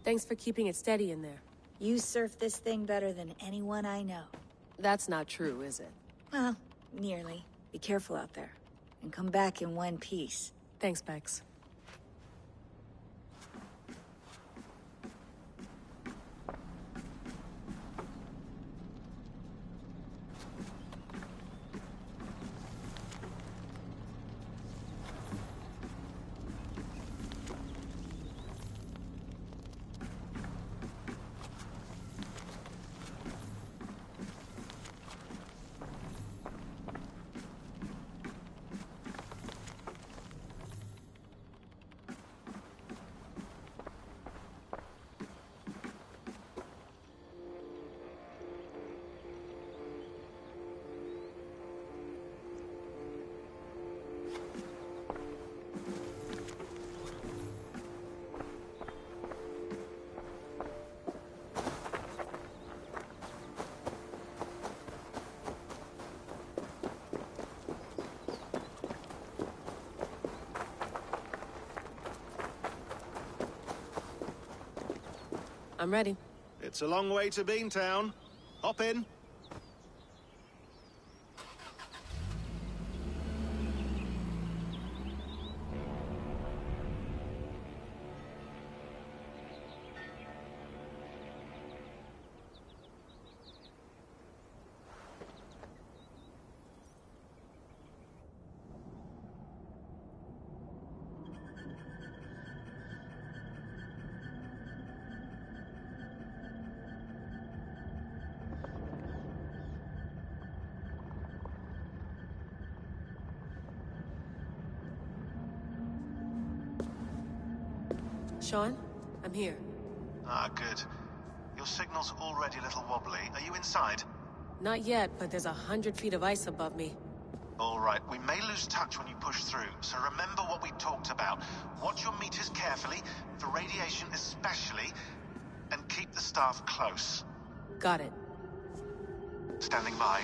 Thanks for keeping it steady in there. You surf this thing better than anyone I know. That's not true, is it? Well, nearly. Be careful out there. And come back in one piece. Thanks, Bex. I'm ready. It's a long way to Beantown. Hop in. Sean, I'm here. Ah, good. Your signal's already a little wobbly. Are you inside? Not yet, but there's 100 feet of ice above me. All right, we may lose touch when you push through, so remember what we talked about. Watch your meters carefully, for radiation especially, and keep the staff close. Got it. Standing by.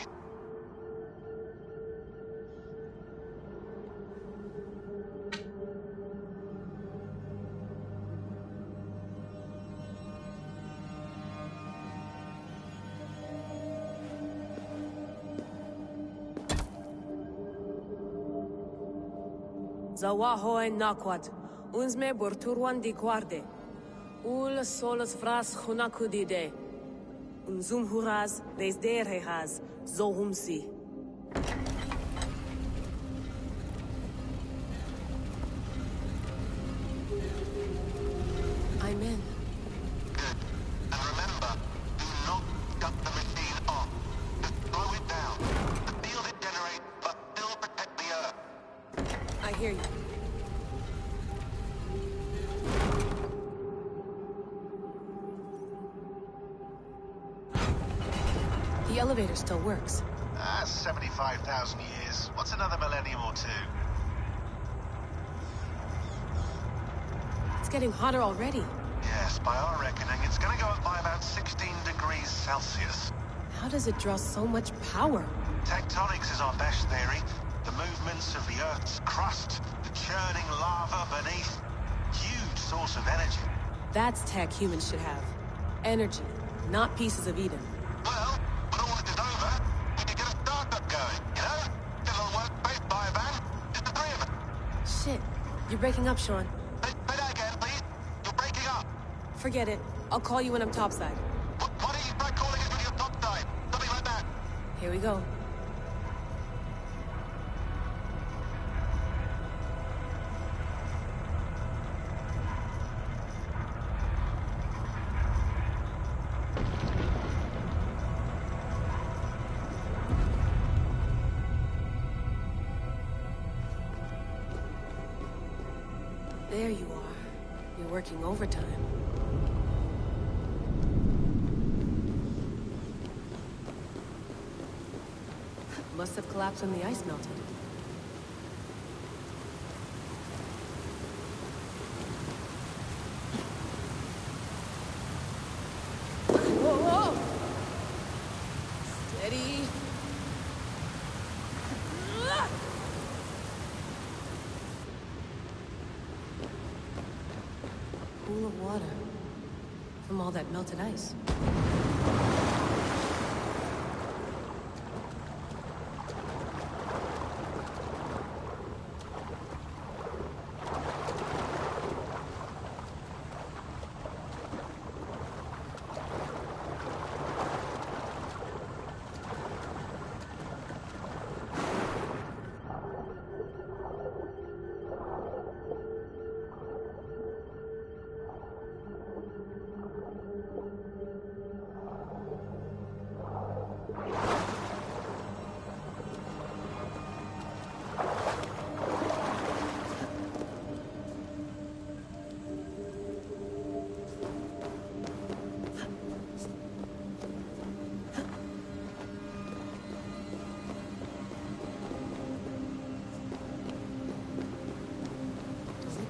Zawaho en nakwat, unzme borturwan di guarde. Ul solos vras hunakudide. Unzum huraz, desderehaz, zohumsi. I'm in. Good. And remember, do not shut the machine off. Just slow it down. The field it generates, but still protect the Earth. I hear you. The elevator still works. 75,000 years. What's another millennium or two? It's getting hotter already. Yes, by our reckoning, it's gonna go up by about 16 degrees Celsius. How does it draw so much power? Tectonics is our best theory. The movements of the Earth's crust, the churning lava beneath. Huge source of energy. That's tech humans should have. Energy, not pieces of Eden. Well, when all this is over, we could get a startup going, you know? Get a little workspace, buy a van, just the three of us. Shit, you're breaking up, Sean. Say that again, please. You're breaking up. Forget it. I'll call you when I'm topside. Why don't you try calling us when you're topside? Something like that. Here we go. There you are. You're working overtime. Must have collapsed when the ice melted. Whoa, whoa! Steady. Pool of water. from all that melted ice.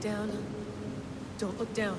Down. Don't look down.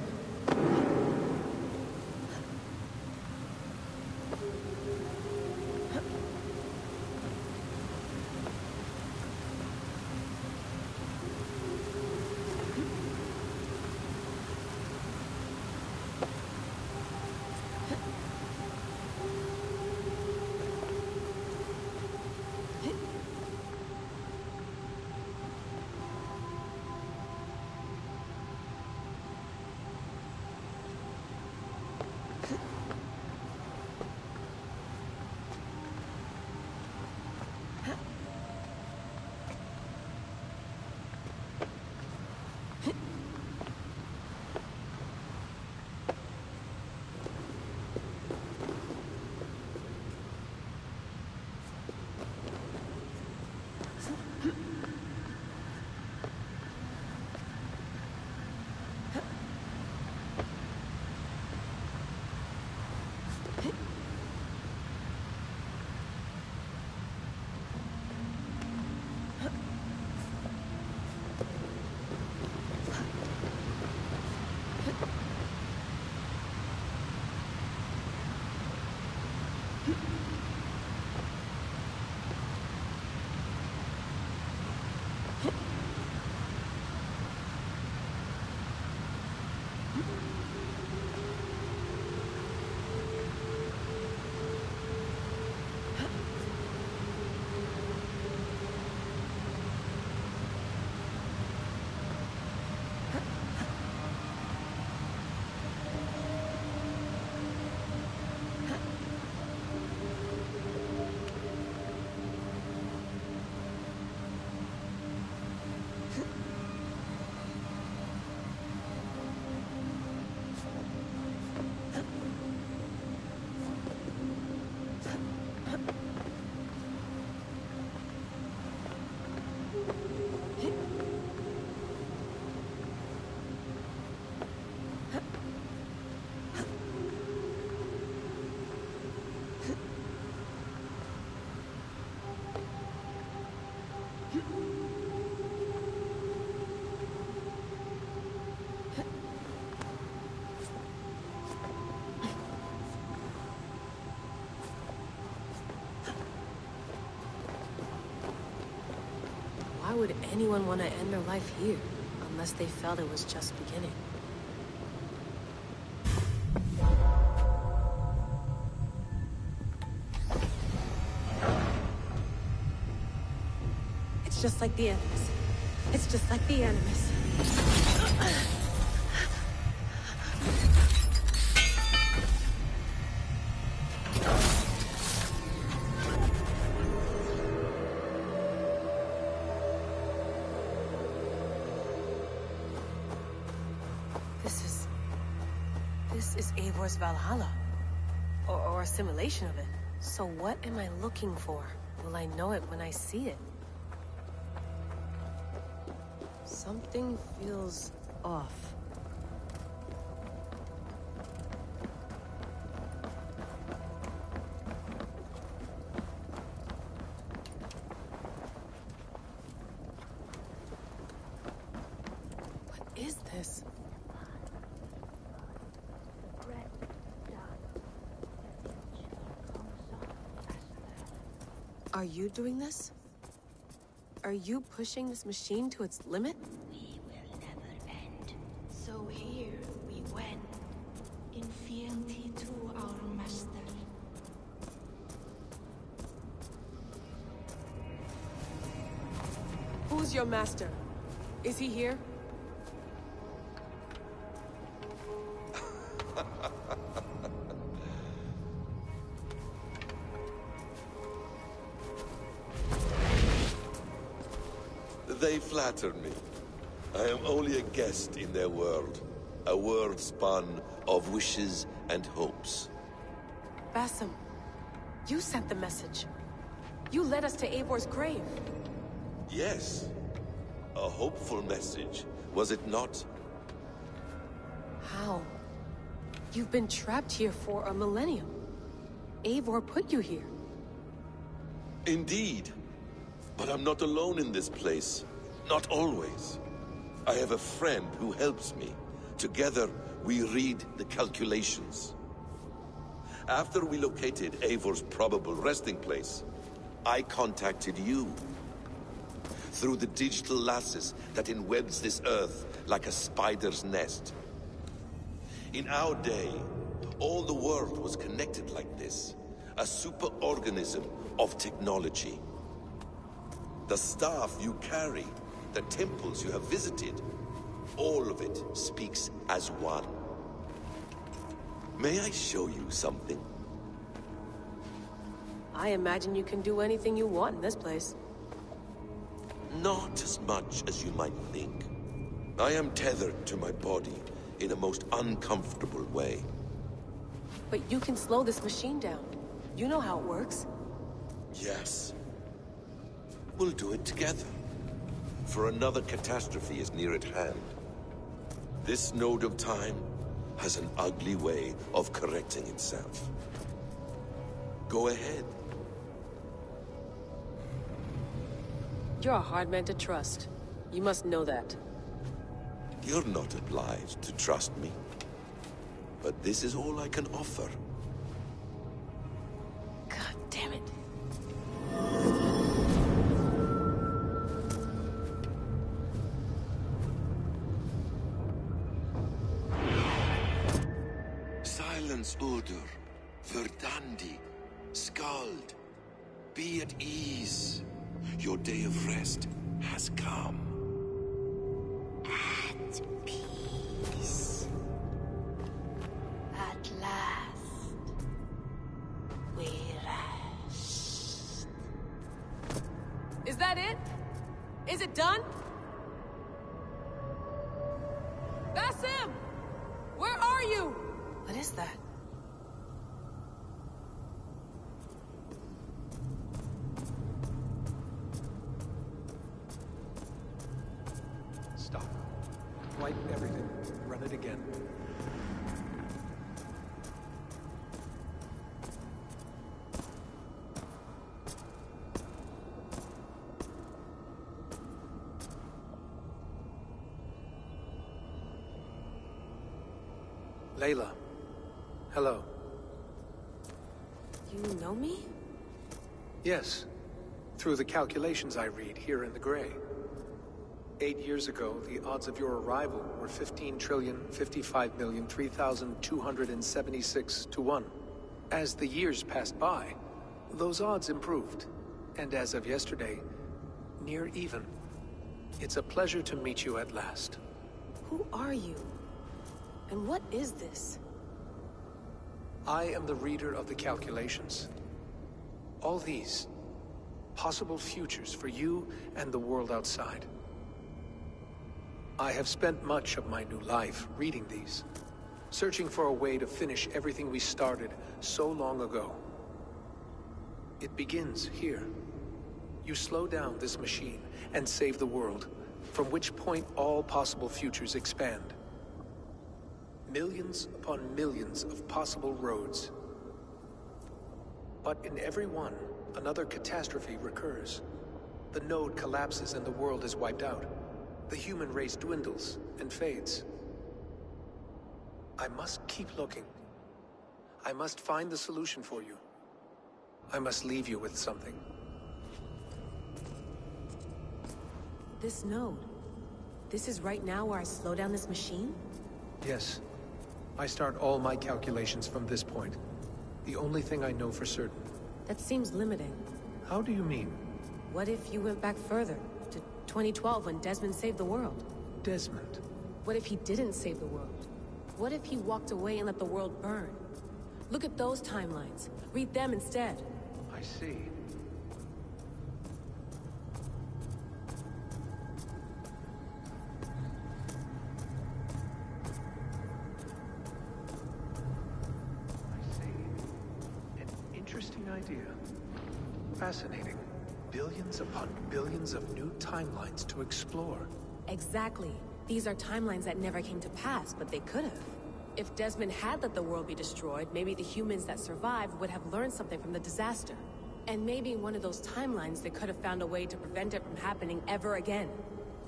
Why would anyone want to end their life here, unless they felt it was just beginning? It's just like the Animus. It's just like the Animus. This is Eivor's Valhalla. Or a simulation of it. So what am I looking for? Will I know it when I see it? Something feels off. What is this? Are you doing this? Are you pushing this machine to its limit? We will never end. So here we went. in fealty to our master. Who's your master? Is he here? They flatter me. I am only a guest in their world. A world spun of wishes and hopes. Basim, you sent the message. You led us to Eivor's grave. Yes. A hopeful message, was it not? How? You've been trapped here for a millennium. Eivor put you here. Indeed. But I'm not alone in this place. Not always. I have a friend who helps me. Together, we read the calculations. After we located Eivor's probable resting place, I contacted you. Through the digital lasses that enwebs this Earth like a spider's nest. In our day, all the world was connected like this. A superorganism of technology. The staff you carry, the temples you have visited, all of it speaks as one. May I show you something? I imagine you can do anything you want in this place. Not as much as you might think. I am tethered to my body in a most uncomfortable way. But you can slow this machine down. You know how it works. Yes. We'll do it together. For another catastrophe is near at hand. This node of time has an ugly way of correcting itself. Go ahead. You're a hard man to trust. You must know that. You're not obliged to trust me. But this is all I can offer. God damn it. Silence, Udur. Verdandi. Skald. Be at ease. Your day of rest has come. At peace. At last. We rest. Is that it? Is it done? Basim! Where are you? What is that? Stop. Wipe everything. Run it again. Layla. Hello. You know me? Yes. Through the calculations I read here in the gray. 8 years ago, the odds of your arrival were 15,055,003,276 to 1. As the years passed by, those odds improved. And as of yesterday, near even. It's a pleasure to meet you at last. Who are you? And what is this? I am the reader of the calculations. All these, possible futures for you and the world outside. I have spent much of my new life reading these, searching for a way to finish everything we started so long ago. It begins here. You slow down this machine and save the world, from which point all possible futures expand. Millions upon millions of possible roads. But in every one, another catastrophe recurs. The node collapses and the world is wiped out. The human race dwindles and fades. I must keep looking. I must find the solution for you. I must leave you with something. This node. This is right now where I slow down this machine? Yes. I start all my calculations from this point. The only thing I know for certain. That seems limiting. How do you mean? What if you went back further, to 2012 when Desmond saved the world? Desmond? What if he didn't save the world? What if he walked away and let the world burn? Look at those timelines. Read them instead. I see. An interesting idea. Fascinating. Billions upon billions of new timelines to explore. Exactly. These are timelines that never came to pass, but they could have. If Desmond had let the world be destroyed, maybe the humans that survived would have learned something from the disaster. And maybe in one of those timelines they could have found a way to prevent it from happening ever again.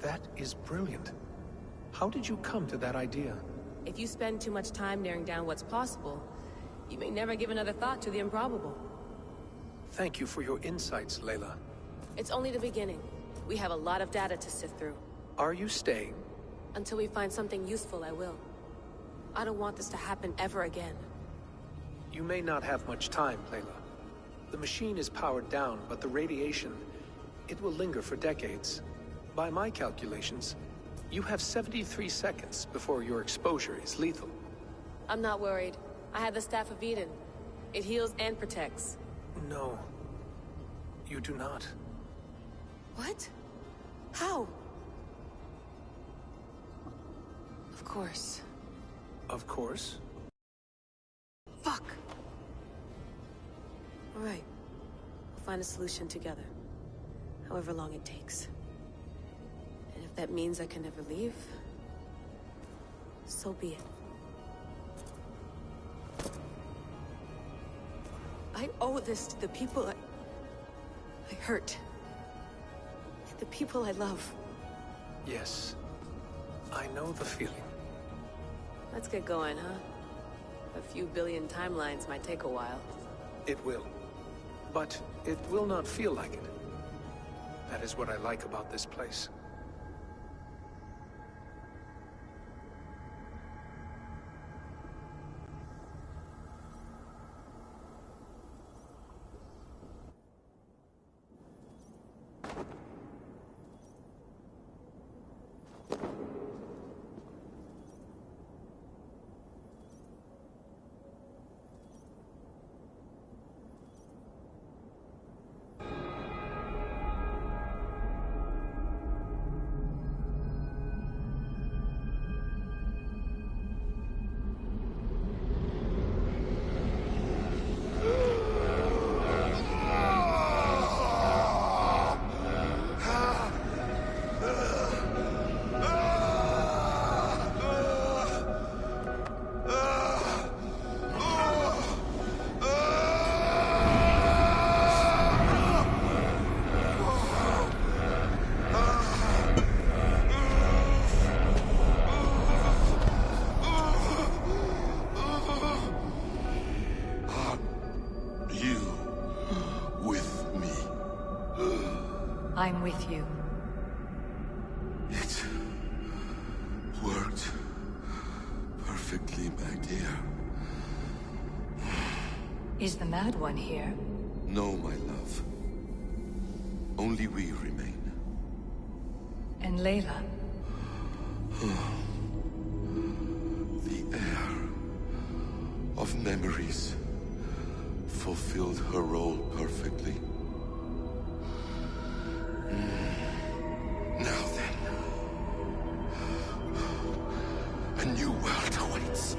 That is brilliant. How did you come to that idea? If you spend too much time narrowing down what's possible, you may never give another thought to the improbable. Thank you for your insights, Layla. It's only the beginning. We have a lot of data to sift through. Are you staying? Until we find something useful, I will. I don't want this to happen ever again. You may not have much time, Layla. The machine is powered down, but the radiation, it will linger for decades. By my calculations, you have 73 seconds before your exposure is lethal. I'm not worried. I have the Staff of Eden. It heals and protects. No. You do not. What? How? Of course. Of course. Fuck! All right. We'll find a solution together. However long it takes. And if that means I can never leave, so be it. I owe this to the people I hurt. The people I love. Yes. I know the feeling. Let's get going, huh? A few billion timelines might take a while. It will. But it will not feel like it. That is what I like about this place. I'm with you. It worked perfectly, my dear. Is the Mad One here? No, my love. Only we remain. And Layla? The air of memories fulfilled her role perfectly. Now then, a new world awaits.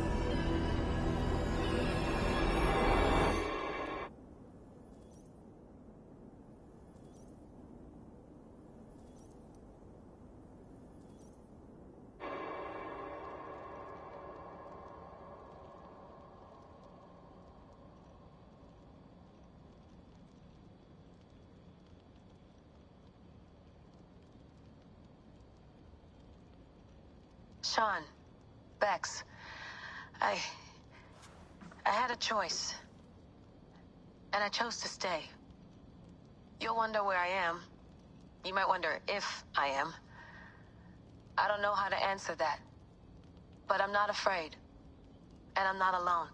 Sean, Bex, I had a choice. And I chose to stay. You'll wonder where I am. You might wonder if I am. I don't know how to answer that. But I'm not afraid. And I'm not alone.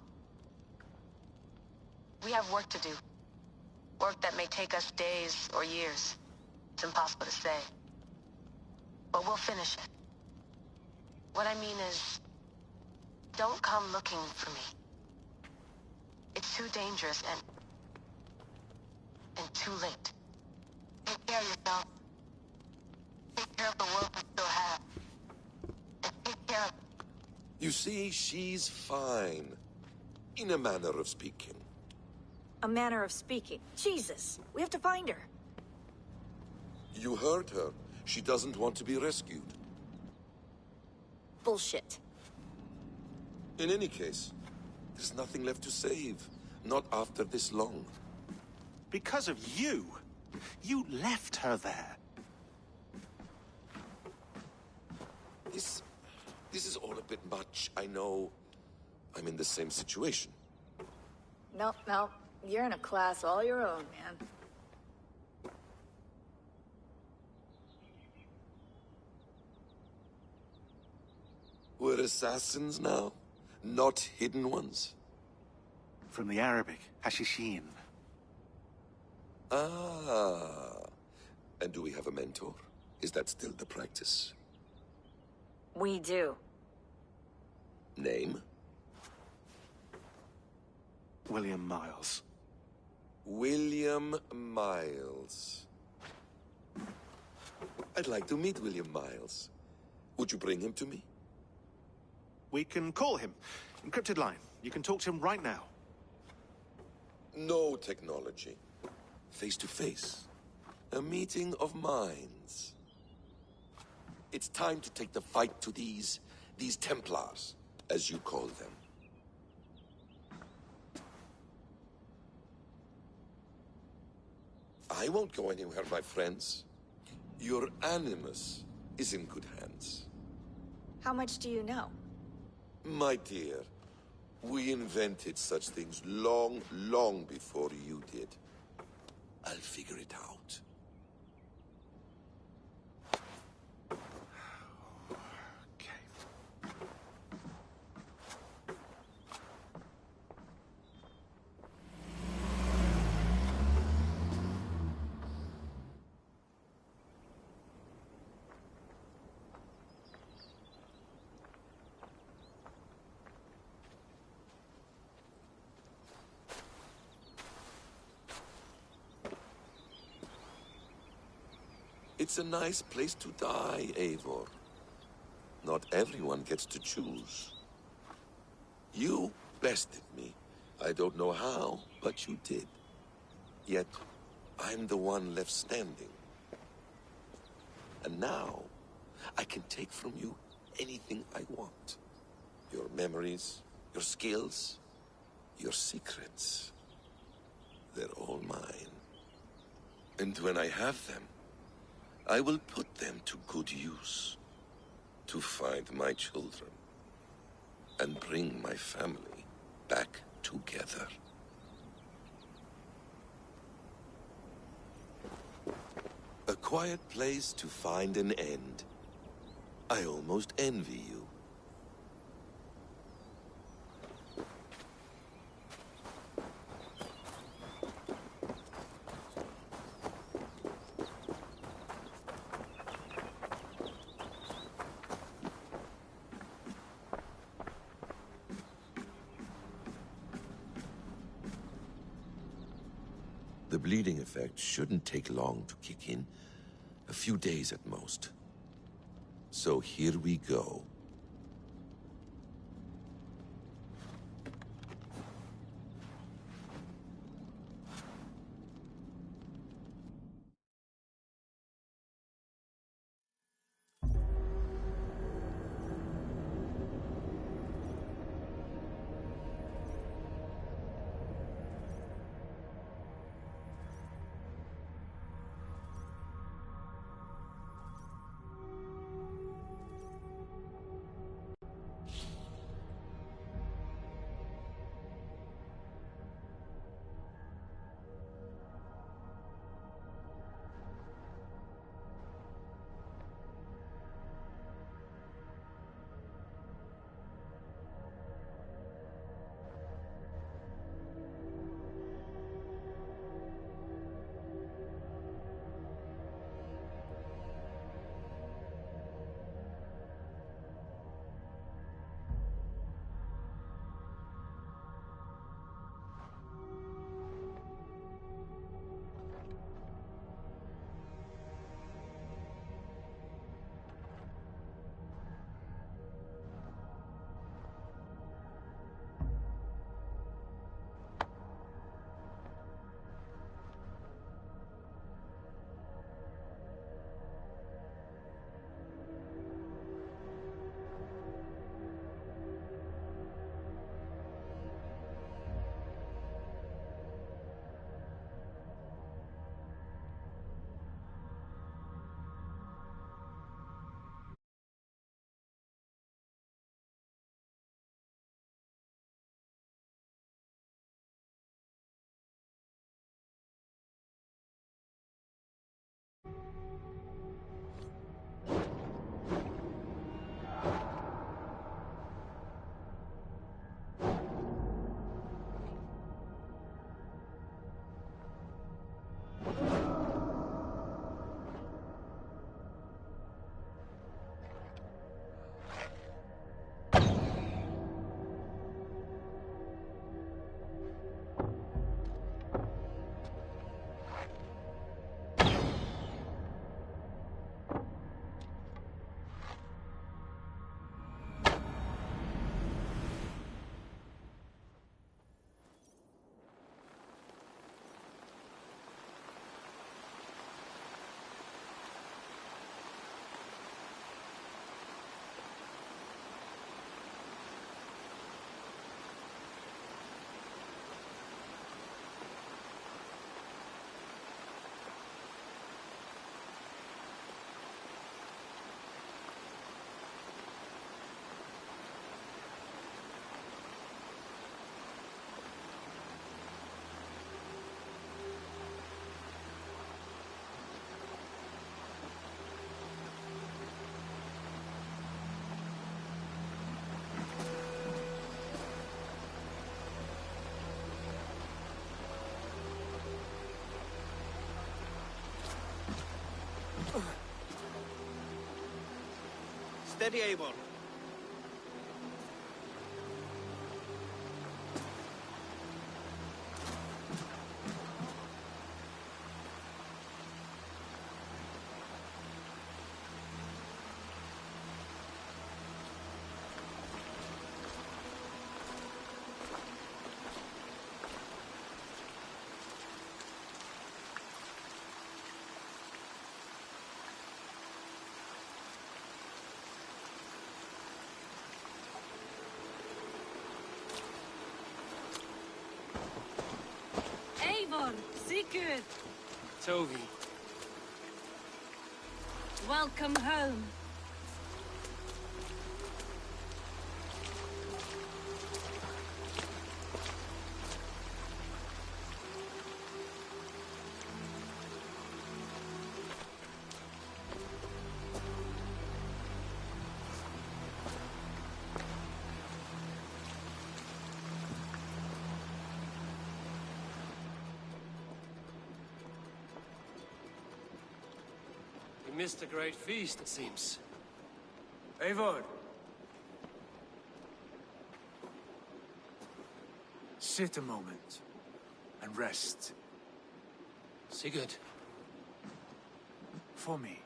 We have work to do. Work that may take us days or years. It's impossible to say. But we'll finish it. What I mean is, don't come looking for me. It's too dangerous and too late. Take care of yourself. Take care of the world we still have. And take care of... You see, she's fine. In a manner of speaking. A manner of speaking. Jesus, we have to find her. You heard her. She doesn't want to be rescued. Bullshit. In any case, there's nothing left to save. Not after this long. Because of you. You left her there. This is all a bit much. I know. I'm in the same situation. Nope, nope. You're in a class all your own, man. We're assassins now? Not hidden ones? From the Arabic, Hashishin. Ah. And do we have a mentor? Is that still the practice? We do. Name? William Miles. William Miles. I'd like to meet William Miles. Would you bring him to me? We can call him. Encrypted line. You can talk to him right now. No technology. Face to face. A meeting of minds. It's time to take the fight to these Templars, as you call them. I won't go anywhere, my friends. Your animus is in good hands. How much do you know? My dear, we invented such things long, long before you did. I'll figure it out. Okay. It's a nice place to die, Eivor. Not everyone gets to choose. You bested me. I don't know how, but you did. Yet, I'm the one left standing. And now, I can take from you anything I want. Your memories, your skills, your secrets. They're all mine. And when I have them, I will put them to good use. To find my children. And bring my family back together. A quiet place to find an end. I almost envy you. The bleeding effect shouldn't take long to kick in. A few days at most. So here we go. Steady, Eivor. Eivor, Sigurd, Tovi. welcome home. You missed a great feast, it seems. Eivor! Sit a moment and rest. Sigurd. For me.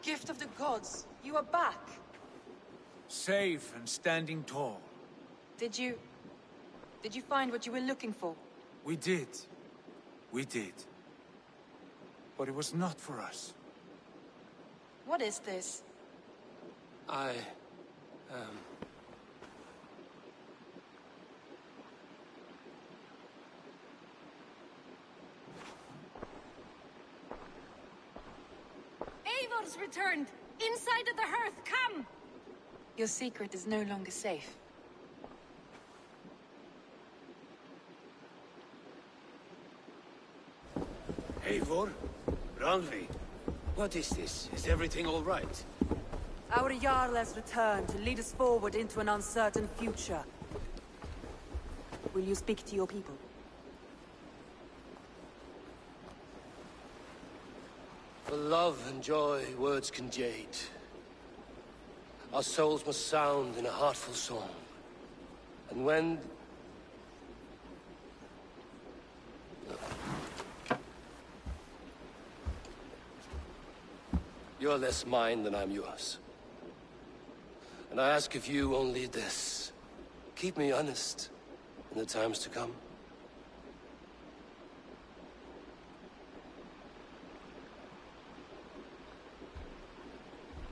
Gift of the gods, you are back. Safe and standing tall. Did you find what you were looking for? We did. We did. But it was not for us. What is this? Eivor's returned! Inside of the hearth, come! Your secret is no longer safe. Eivor? Randvi? What is this? Is everything all right? Our Jarl has returned to lead us forward into an uncertain future. Will you speak to your people? For love and joy, words can jade. Our souls must sound in a heartful song. And when... You're less mine than I'm yours. And I ask of you only this. Keep me honest in the times to come.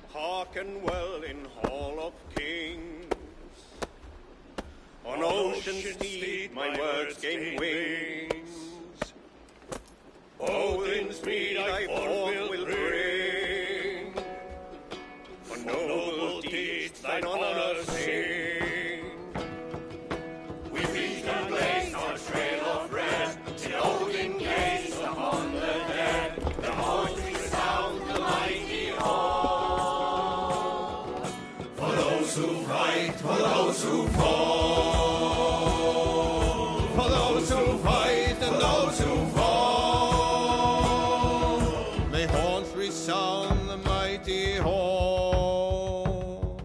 Hearken well in Hall of Kings. On ocean's steed my words gain wings. Odin's mead I forth will bring. For noble deeds thine honor sing. We reach and blaze our trail of red, till Odin gaze upon the dead. The voice resound the mighty hall. For those who fight, for those who fall. For those who fight and those who fall. May horns resound the mighty hall.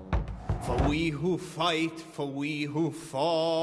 For we who fight, for we who fall.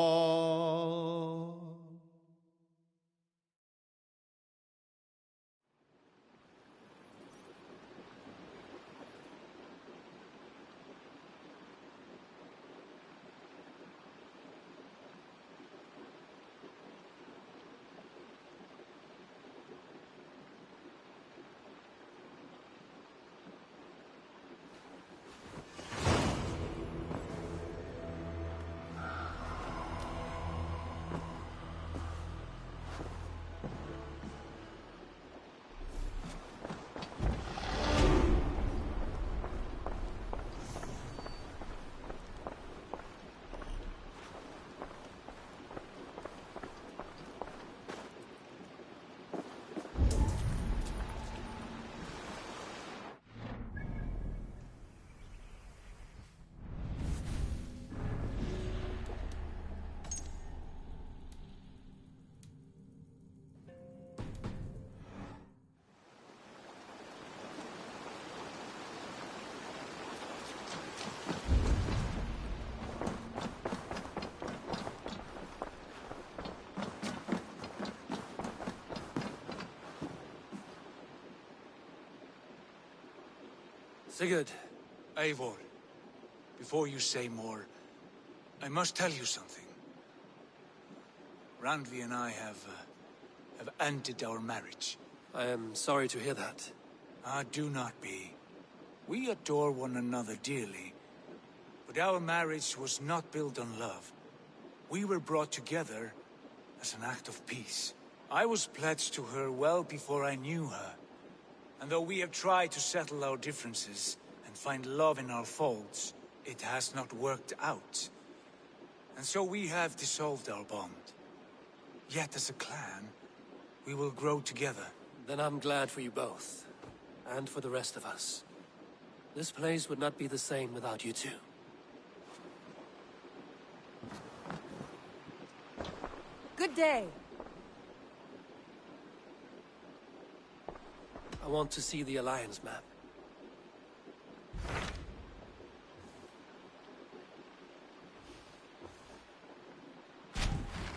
Sigurd, Eivor, before you say more, I must tell you something. Randvi and I have ended our marriage. I am sorry to hear that. Ah, do not be. We adore one another dearly, but our marriage was not built on love. We were brought together as an act of peace. I was pledged to her well before I knew her, and though we have tried to settle our differences and find love in our faults, it has not worked out. And so we have dissolved our bond. Yet as a clan, we will grow together. Then I'm glad for you both, and for the rest of us. This place would not be the same without you two. Good day. I want to see the Alliance map.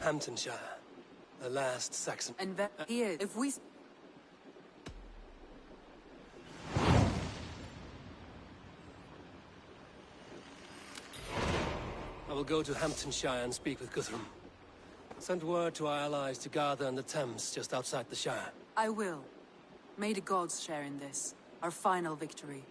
Hamptonshire, the last Saxon. And here, if we... I will go to Hamptonshire and speak with Guthrum. Send word to our allies to gather in the Thames just outside the Shire. I will. May the gods share in this, our final victory.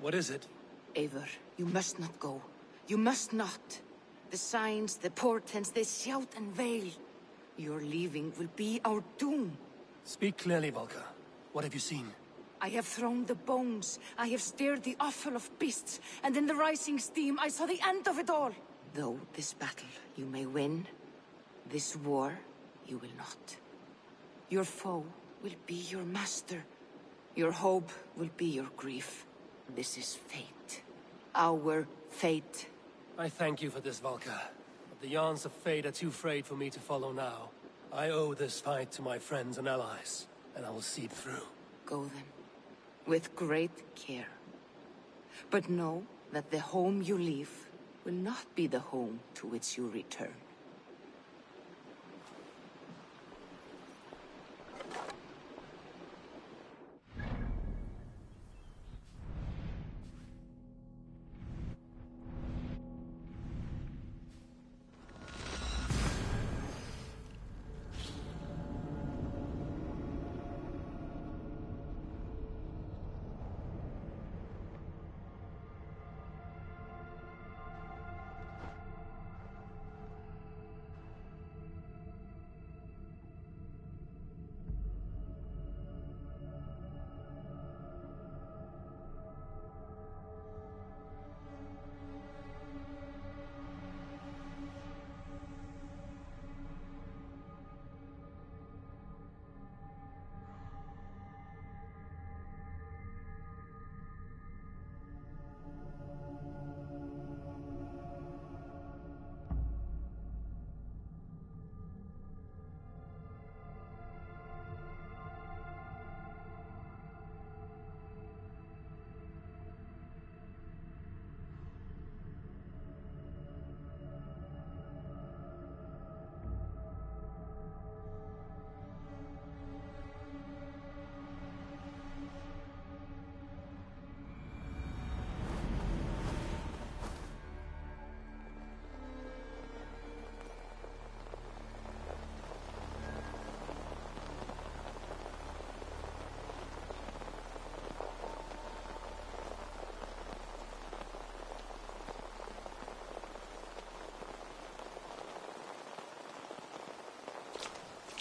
What is it? Eivor, you must not go. You must not. The signs, the portents, they shout and wail. Your leaving will be our doom. Speak clearly, Volker. What have you seen? I have thrown the bones. I have stirred the offal of beasts. And in the rising steam, I saw the end of it all. Though this battle you may win, this war you will not. Your foe will be your master. Your hope will be your grief. This is fate. Our fate. I thank you for this, Volker. But the yarns of fate are too frayed for me to follow now. I owe this fight to my friends and allies, and I will see it through. Go then, with great care. But know that the home you leave will not be the home to which you return.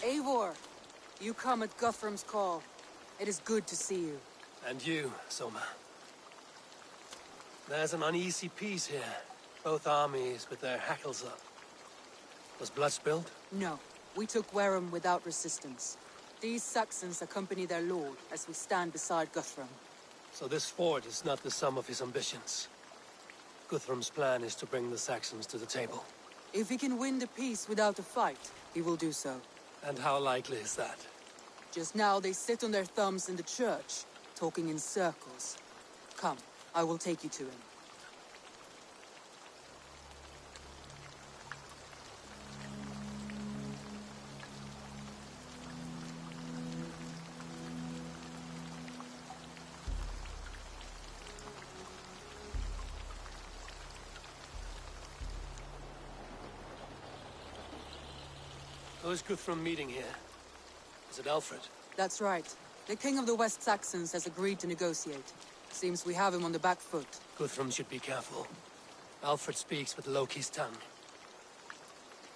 Eivor, you come at Guthrum's call. It is good to see you. And you, Soma. There's an uneasy peace here. Both armies with their hackles up. Was blood spilled? No, we took Wareham without resistance. These Saxons accompany their lord as we stand beside Guthrum. So this fort is not the sum of his ambitions. Guthrum's plan is to bring the Saxons to the table. If he can win the peace without a fight, he will do so. And how likely is that? Just now they sit on their thumbs in the church, talking in circles. Come, I will take you to him. Who's Guthrum meeting here? Is it Alfred? That's right. The King of the West Saxons has agreed to negotiate. Seems we have him on the back foot. Guthrum should be careful. Alfred speaks with Loki's tongue.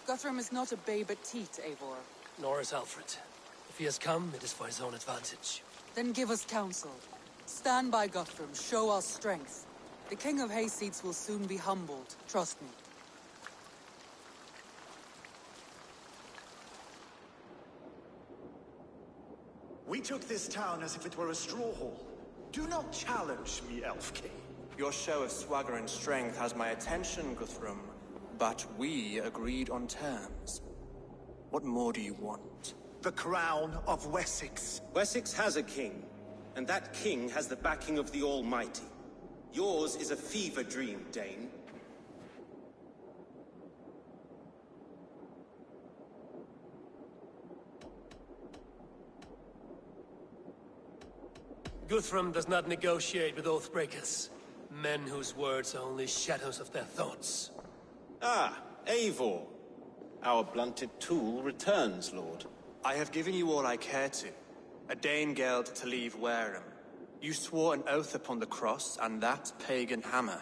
Guthrum is not a babe at teat, Eivor. Nor is Alfred. If he has come, it is for his own advantage. Then give us counsel. Stand by Guthrum, show our strength. The King of Hayseeds will soon be humbled, trust me. We took this town as if it were a straw hall. Do not challenge me, Elf King. Your show of swagger and strength has my attention, Guthrum. But we agreed on terms. What more do you want? The crown of Wessex. Wessex has a king, and that king has the backing of the Almighty. Yours is a fever dream, Dane. Guthrum does not negotiate with oathbreakers. Men whose words are only shadows of their thoughts. Ah, Eivor. Our blunted tool returns, Lord. I have given you all I care to. A Danegeld to leave Wareham. You swore an oath upon the cross, and that pagan hammer.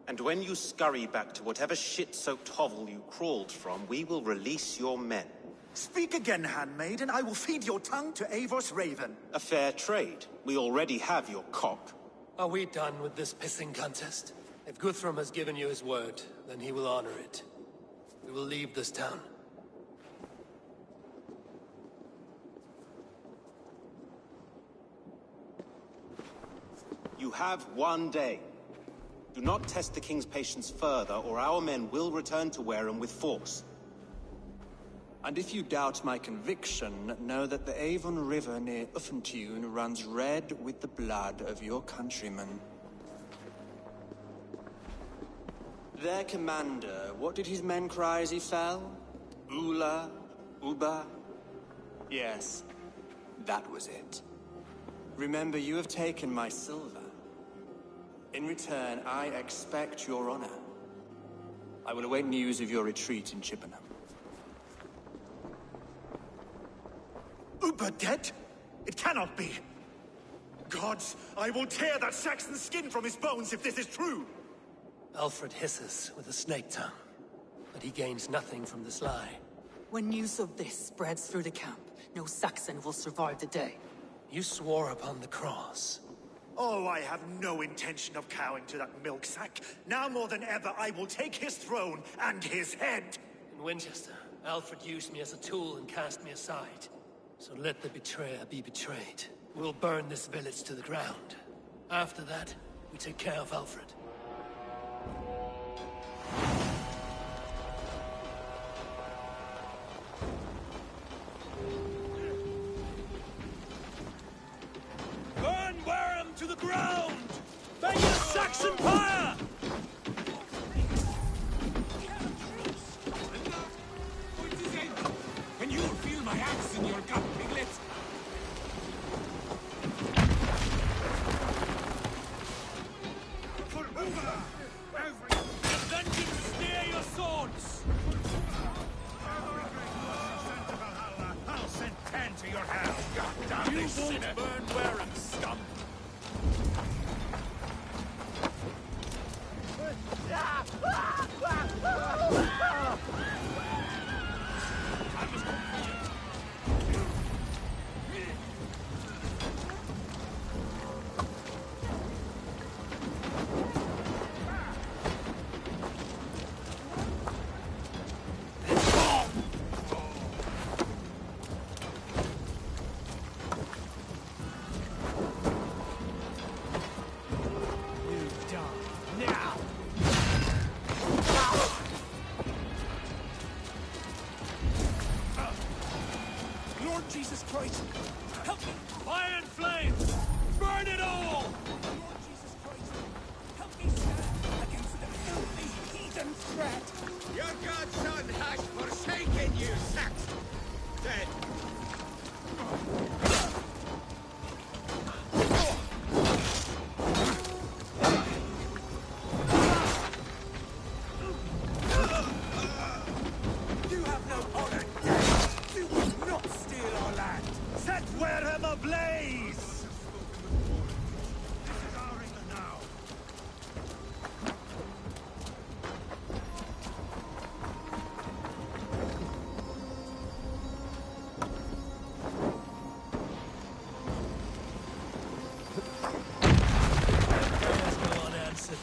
And when you scurry back to whatever shit-soaked hovel you crawled from, we will release your men. Speak again, handmaid, and I will feed your tongue to Eivor's raven. A fair trade. We already have your cock. Are we done with this pissing contest? If Guthrum has given you his word, then he will honor it. We will leave this town. You have one day. Do not test the king's patience further, or our men will return to Wareham with force. And if you doubt my conviction, know that the Avon River near Uffentune runs red with the blood of your countrymen. Their commander, what did his men cry as he fell? Ula? Uba? Yes, that was it. Remember, you have taken my silver. In return, I expect your honor. I will await news of your retreat in Chippenham. Uber dead? It cannot be. Gods, I will tear that Saxon's skin from his bones if this is true. Alfred hisses with a snake tongue, but he gains nothing from this lie. When news of this spreads through the camp, no Saxon will survive the day. You swore upon the cross. Oh, I have no intention of cowing to that milksack. Now more than ever, I will take his throne and his head. In Winchester, Alfred used me as a tool and cast me aside. So let the betrayer be betrayed. We'll burn this village to the ground. After that, we take care of Alfred. Burn Wareham to the ground! Bang your Saxon fire! And you'll feel my axe in your gut, piglet! For Uber! Vengeance near your swords! Valhalla, I'll send 10 to your hell! God damn this sinner! You won't burn Wareham, scum!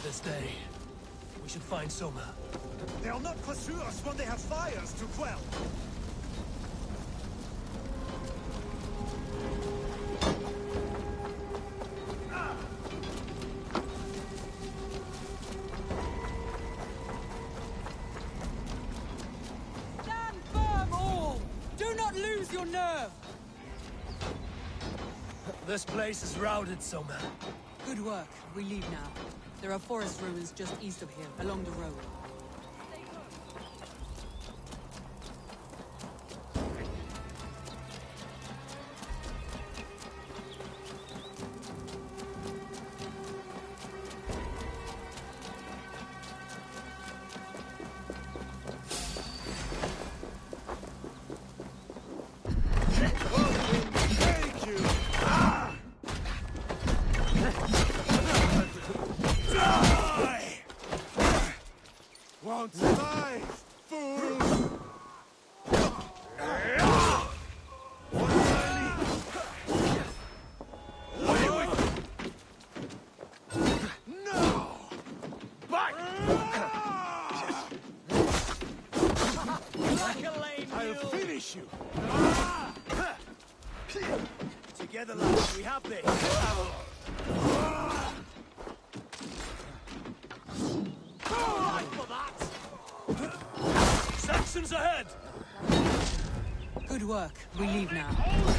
this day. We should find Soma. They'll not pursue us when they have fires to quell. Stand firm, all! Do not lose your nerve! This place is routed, Soma. Good work. We leave now. There are forest ruins just east of here, along the road. Won't survive, fool! No! Back! I'll finish you! Together, lads, we have this! Saxons ahead! Good work. We leave now.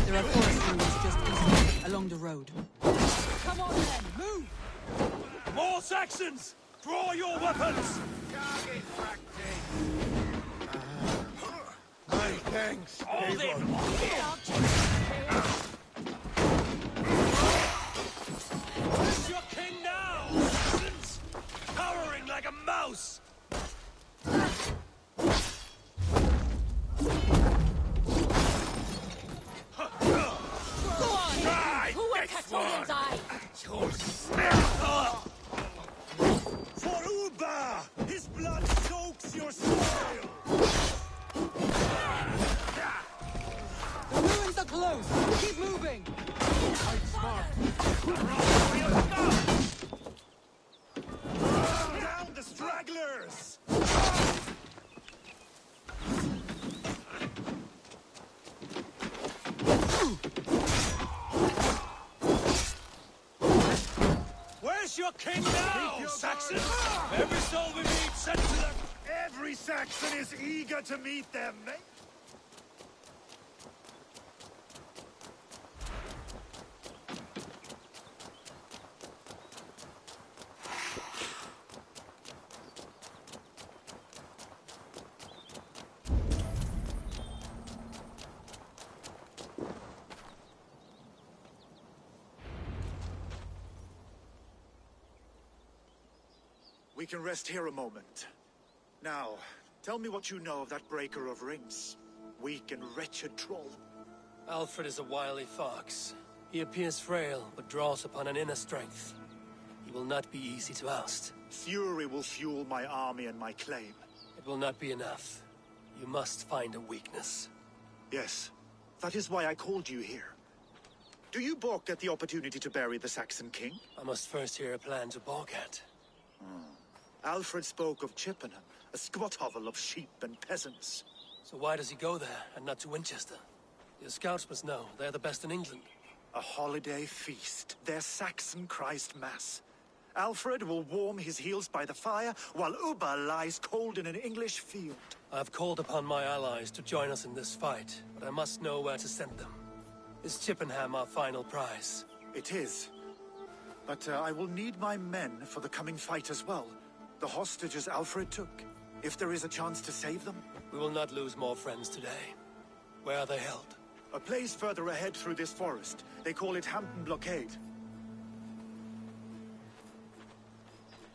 There are forest ruins just east of here, along the road. Come on then, move! More Saxons! Draw your weapons! My thanks, Hold it! Where's your king now, Saxons? Cowering like a mouse! For Uba! His blood soaks your soil! The ruins are close! Keep moving! Down the stragglers! Where's your king now, Saxon? Every soul we meet sent to them. Every Saxon is eager to meet them. We can rest here a moment. Now, tell me what you know of that breaker of rings. Weak and wretched troll. Alfred is a wily fox. He appears frail, but draws upon an inner strength. He will not be easy to oust. Fury will fuel my army and my claim. It will not be enough. You must find a weakness. Yes, that is why I called you here. Do you balk at the opportunity to bury the Saxon king? I must first hear a plan to balk at. Alfred spoke of Chippenham, a squat hovel of sheep and peasants. So why does he go there, and not to Winchester? Your scouts must know. They're the best in England. A holiday feast, their Saxon Christ Mass. Alfred will warm his heels by the fire, while Uba lies cold in an English field. I have called upon my allies to join us in this fight, but I must know where to send them. Is Chippenham our final prize? It is. But I will need my men for the coming fight as well. The hostages Alfred took. If there is a chance to save them. We will not lose more friends today. Where are they held? A place further ahead through this forest. They call it Hampton Blockade.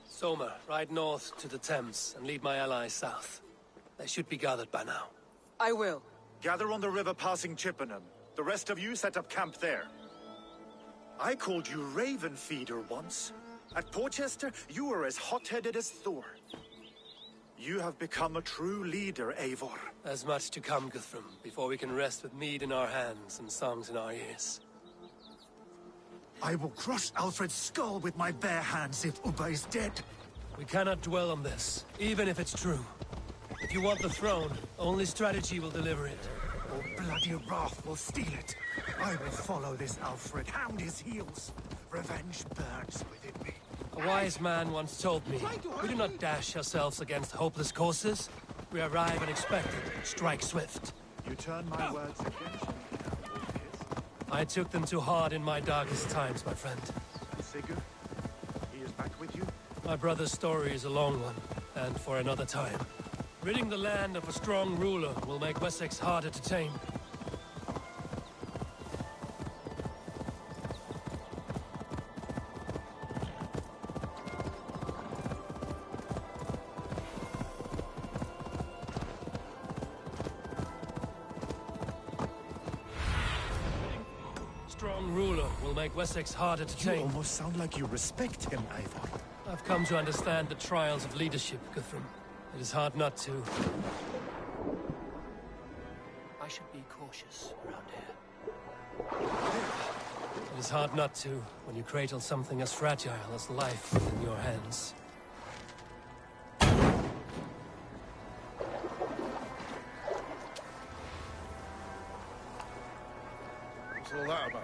Soma, ride north to the Thames and lead my allies south. They should be gathered by now. I will. Gather on the river passing Chippenham. The rest of you set up camp there. I called you Raven Feeder once. At Porchester, you were as hot-headed as Thor. You have become a true leader, Eivor. There's much to come, Guthrum, before we can rest with mead in our hands and songs in our ears. I will crush Alfred's skull with my bare hands if Ubba is dead. We cannot dwell on this, even if it's true. If you want the throne, only strategy will deliver it. Or bloody wrath will steal it. I will follow this Alfred, hound his heels. Revenge burns within me. A wise man once told me, we do not dash ourselves against hopeless courses. We arrive unexpected, strike swift. You turn my words against me now, Orpheus. I took them too hard in my darkest times, my friend. Sigurd, he is back with you? My brother's story is a long one, and for another time. Ridding the land of a strong ruler will make Wessex harder to tame. Strong ruler will make Wessex harder to tame. You almost sound like you respect him, Eivor. I've come to understand the trials of leadership, Guthrum. It is hard not to. I should be cautious around here. It is hard not to, when you cradle something as fragile as life in your hands. What's all that about?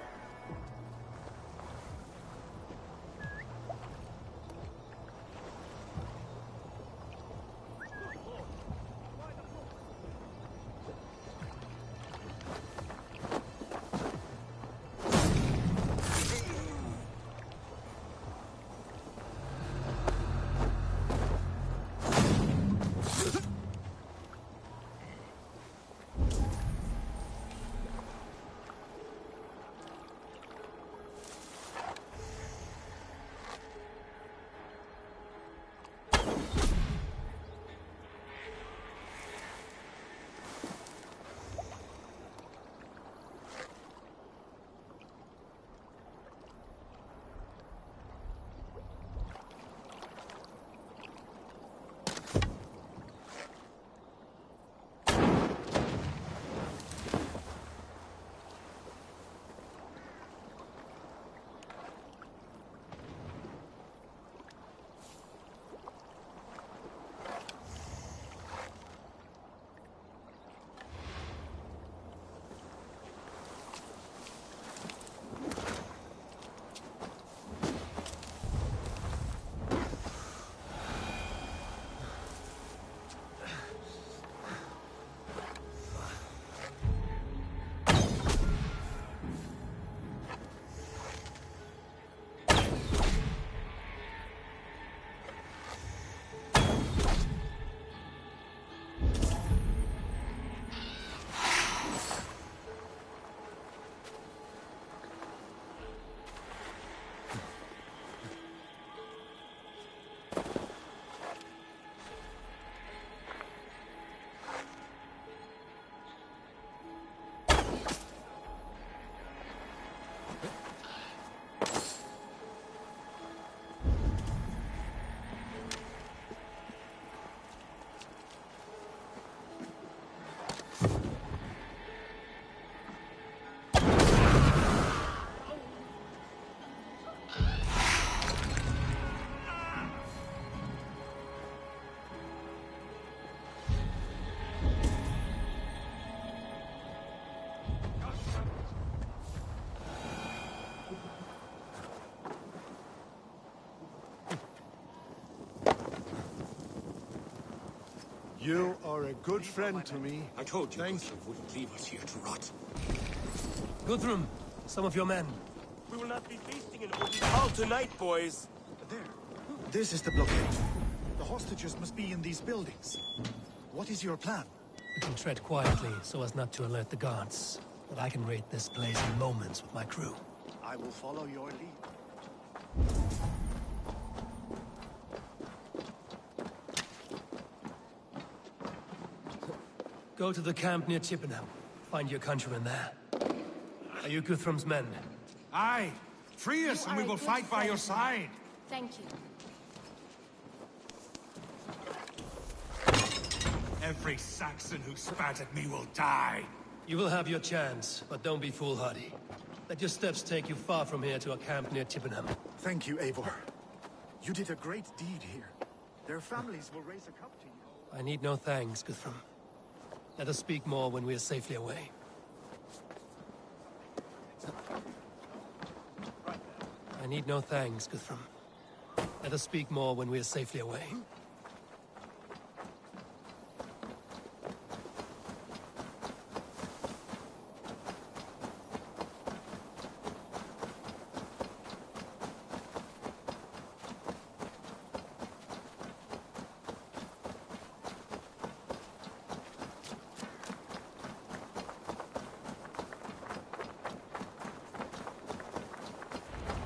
You are a good friend to me. I told you Thank Gustav wouldn't leave us here to rot. Guthrum, some of your men. We will not be feasting in Valhalla tonight, boys. There. This is the blockade. The hostages must be in these buildings. What is your plan? We can tread quietly so as not to alert the guards. But I can raid this place in moments with my crew. I will follow your lead. Go to the camp near Chippenham. Find your countrymen there. Are you Guthrum's men? Aye. Free us and we will fight by your side. Thank you. Every Saxon who spat at me will die. You will have your chance, but don't be foolhardy. Let your steps take you far from here to a camp near Chippenham. Thank you, Eivor. You did a great deed here. Their families will raise a cup to you. I need no thanks, Guthrum. Let us speak more when we are safely away. I need no thanks, Guthrum. Let us speak more when we are safely away.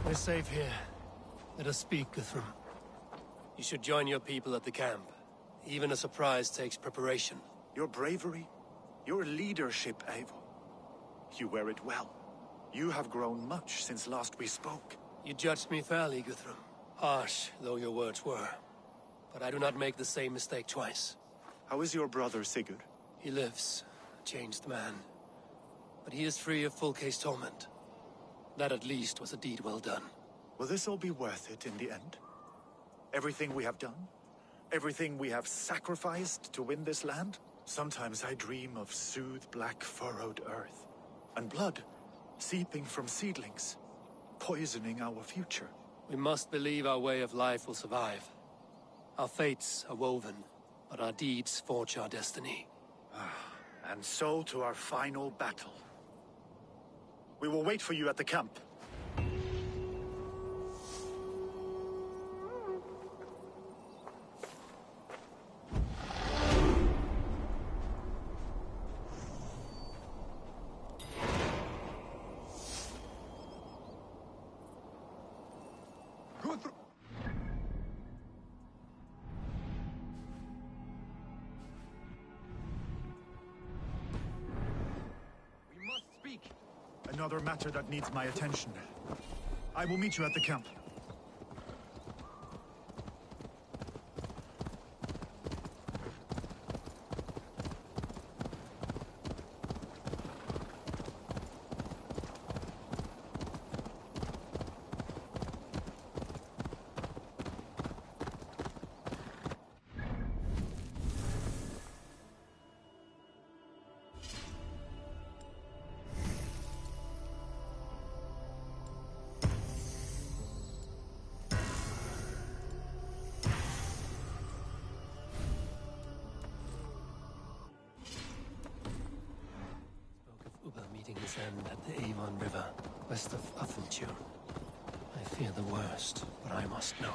We're safe here. Let us speak, Guthrum. You should join your people at the camp. Even a surprise takes preparation. Your bravery, your leadership, Eivor. You wear it well. You have grown much since last we spoke. You judged me fairly, Guthrum. Harsh though your words were. But I do not make the same mistake twice. How is your brother, Sigurd? He lives, a changed man. But he is free of full case torment. That at least was a deed well done. Will this all be worth it in the end? Everything we have done? Everything we have sacrificed to win this land? Sometimes I dream of soothed black furrowed earth, and blood seeping from seedlings, poisoning our future. We must believe our way of life will survive. Our fates are woven, but our deeds forge our destiny. And so to our final battle. We will wait for you at the camp. Another matter that needs my attention. I will meet you at the camp. His end at the Avon River, west of Athenture. I fear the worst, but I must know.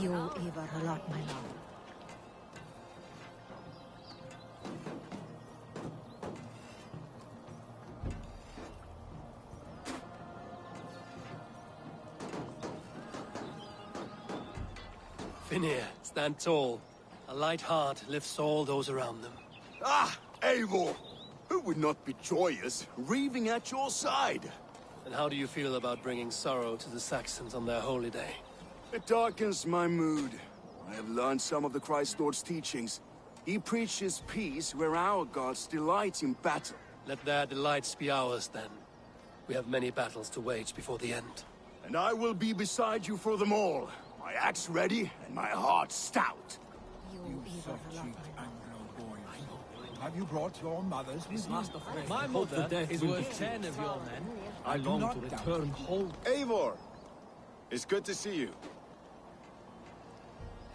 You owe Ivar a lot, my love. Finir, stand tall. A light heart lifts all those around them. Ah, Eivor! Who would not be joyous, raving at your side? And how do you feel about bringing sorrow to the Saxons on their holy day? It darkens my mood. I have learned some of the Christ Lord's teachings. He preaches peace where our gods delight in battle. Let their delights be ours, then. We have many battles to wage before the end. And I will be beside you for them all. My axe ready, and my heart stout. You self-cheat Anglo boy. Have you brought your mothers with you? My mother is worth 10 of your men. I long to return home. Eivor! It's good to see you.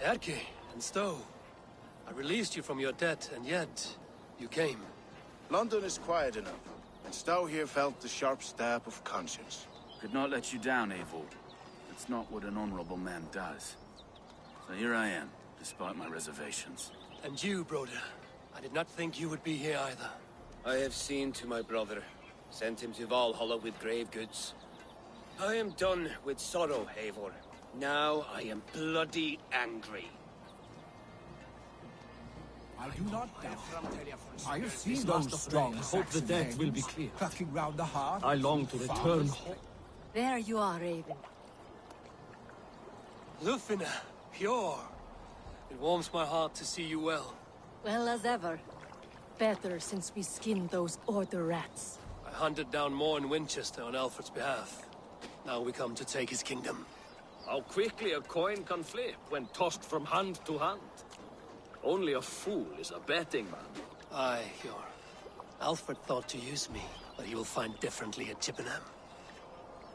Erke and Stowe. I released you from your debt, and yet you came. London is quiet enough, and Stowe here felt the sharp stab of conscience. Could not let you down, Eivor. It's not what an honorable man does. So here I am, despite my reservations. And you, Broder. I did not think you would be here either. I have seen to my brother, sent him to Valhalla with grave goods. I am done with sorrow, Eivor. Now I am bloody angry. I do not doubt. I have seen those strong hope the death will be clear. Cracking round the heart. I long to return home. There you are, Raven. Lufina, pure. It warms my heart to see you well. Well as ever. Better since we skinned those Order rats. I hunted down more in Winchester on Alfred's behalf. Now we come to take his kingdom. How quickly a coin can flip when tossed from hand to hand. Only a fool is a betting man. Aye, Hjor. Alfred thought to use me, but he will find differently at Chippenham.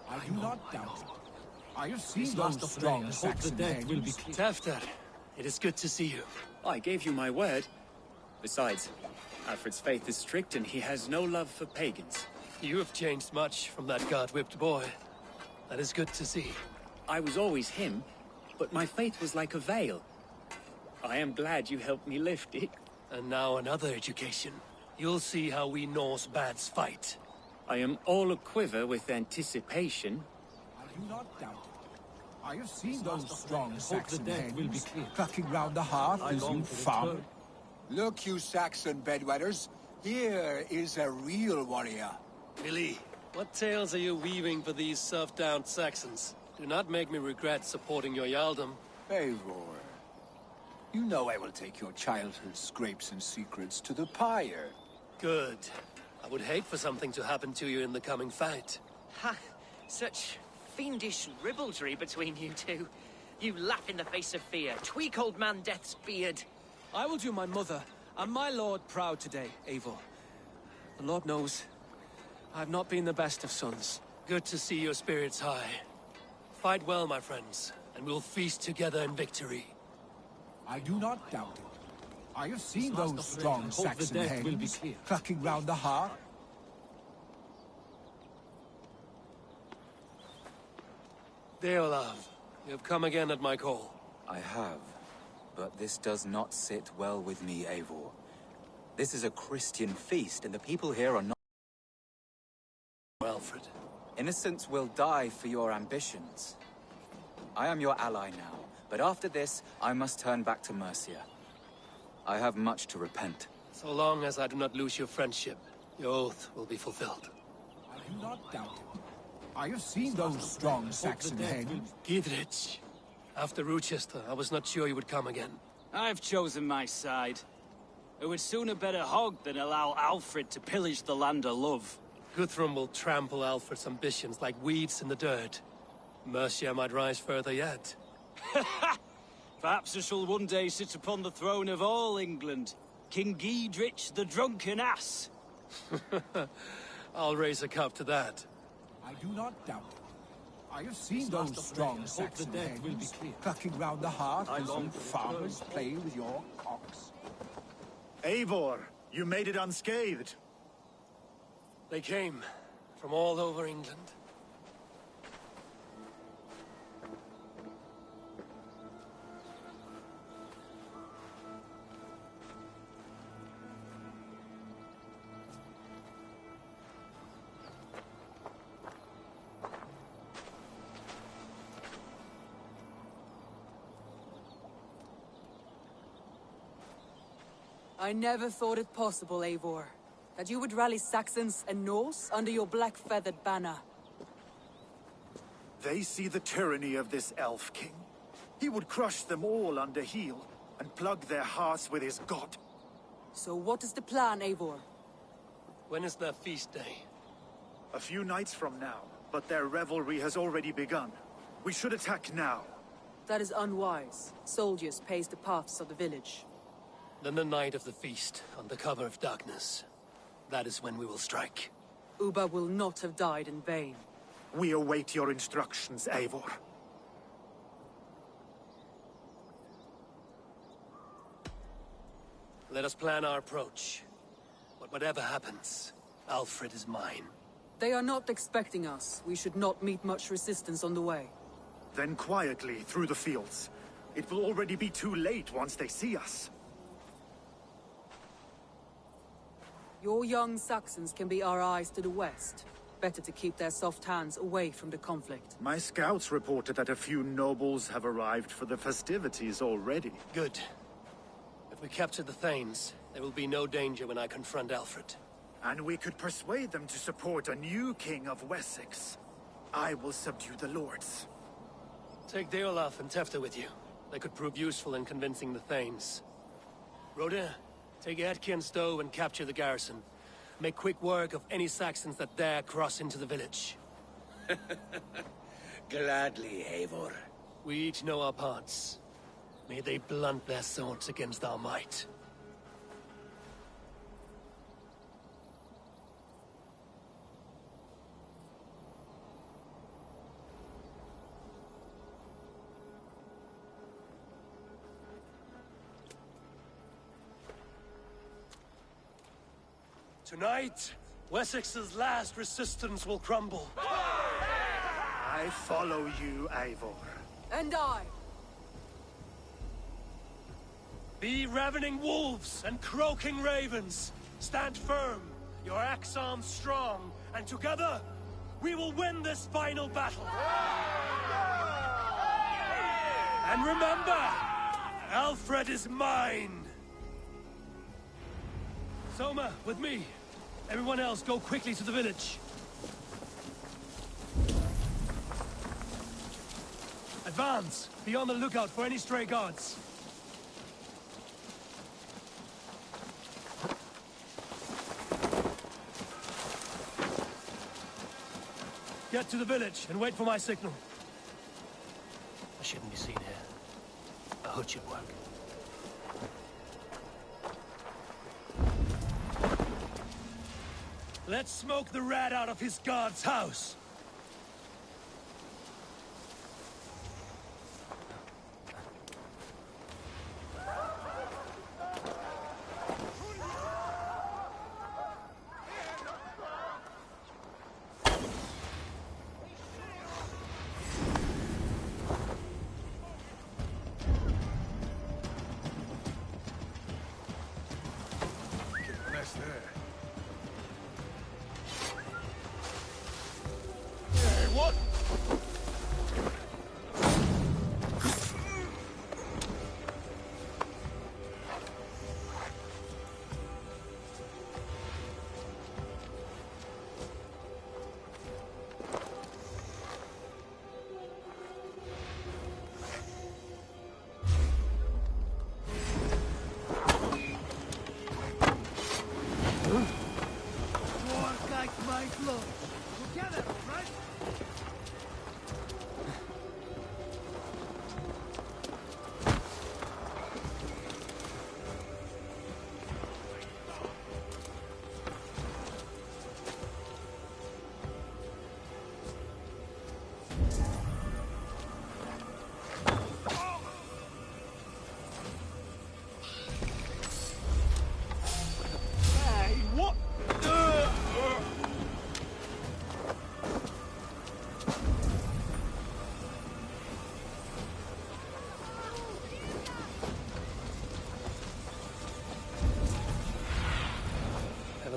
I do not doubt it. I have seen those strong Saxon death will be clear. Tefter, it is good to see you. I gave you my word. Besides, Alfred's faith is strict and he has no love for pagans. You have changed much from that guard-whipped boy. That is good to see. I was always him, but my faith was like a veil. I am glad you helped me lift it. And now another education. You'll see how we Norse bads fight. I am all a-quiver with anticipation. I do not doubt it. I have seen those strong Saxon hens clucking round the hearth as you found. Look, you Saxon bedwetters. Here is a real warrior. Billy, what tales are you weaving for these serf-down Saxons? Do not make me regret supporting your Jarldom. Eivor, you know I will take your childhood scrapes and secrets to the pyre. Good. I would hate for something to happen to you in the coming fight. Ha! Such fiendish ribaldry between you two. You laugh in the face of fear. Tweak old man Death's beard. I will do my mother and my lord proud today, Eivor. The Lord knows, I have not been the best of sons. Good to see your spirits high. Fight well, my friends, and we'll feast together in victory. I do not doubt it. I have seen those strong Saxon hens clucking round the hearth. Deolav, you have come again at my call. I have, but this does not sit well with me, Eivor. This is a Christian feast, and the people here are not... Alfred. Innocents will die for your ambitions. I am your ally now, but after this, I must turn back to Mercia. I have much to repent. So long as I do not lose your friendship, your oath will be fulfilled. I do not doubt it. I have seen those strong Saxon hens. Gidrich. After Rochester, I was not sure you would come again. I've chosen my side. I would sooner bet a hog than allow Alfred to pillage the land of love. Guthrum will trample Alfred's ambitions like weeds in the dirt. Mercia might rise further yet. Perhaps I shall one day sit upon the throne of all England. King Gidrich the drunken ass. I'll raise a cup to that. I do not doubt it. I have seen those strong Saxon hens clucking round the hearth as you farmers play with your cocks. Eivor, you made it unscathed. They came from all over England. I never thought it possible, Eivor, that you would rally Saxons and Norse under your black-feathered banner. They see the tyranny of this elf king. He would crush them all under heel and plug their hearts with his god. So what is the plan, Eivor? When is their feast day? A few nights from now, but their revelry has already begun. We should attack now. That is unwise. Soldiers pace the paths of the village. Then the night of the feast, under cover of darkness. That is when we will strike. Uba will not have died in vain. We await your instructions, Eivor. Let us plan our approach. But whatever happens, Alfred is mine. They are not expecting us. We should not meet much resistance on the way. Then quietly through the fields. It will already be too late once they see us. Your young Saxons can be our eyes to the west. Better to keep their soft hands away from the conflict. My scouts reported that a few nobles have arrived for the festivities already. Good. If we capture the Thanes, there will be no danger when I confront Alfred. And we could persuade them to support a new king of Wessex. I will subdue the lords. Take Deolaf and Tefta with you. They could prove useful in convincing the Thanes. Rhoda, take Etki and Stowe and capture the garrison. Make quick work of any Saxons that dare cross into the village. Gladly, Eivor. We each know our parts. May they blunt their swords against our might. Tonight, Wessex's last resistance will crumble. I follow you, Eivor. And I. Be ravening wolves and croaking ravens. Stand firm, your axe arms strong, and together, we will win this final battle. And remember, Alfred is mine. Soma, with me. Everyone else, go quickly to the village. Advance! Be on the lookout for any stray guards. Get to the village and wait for my signal. I shouldn't be seen here. A hood should work. Let's smoke the rat out of his guard's house.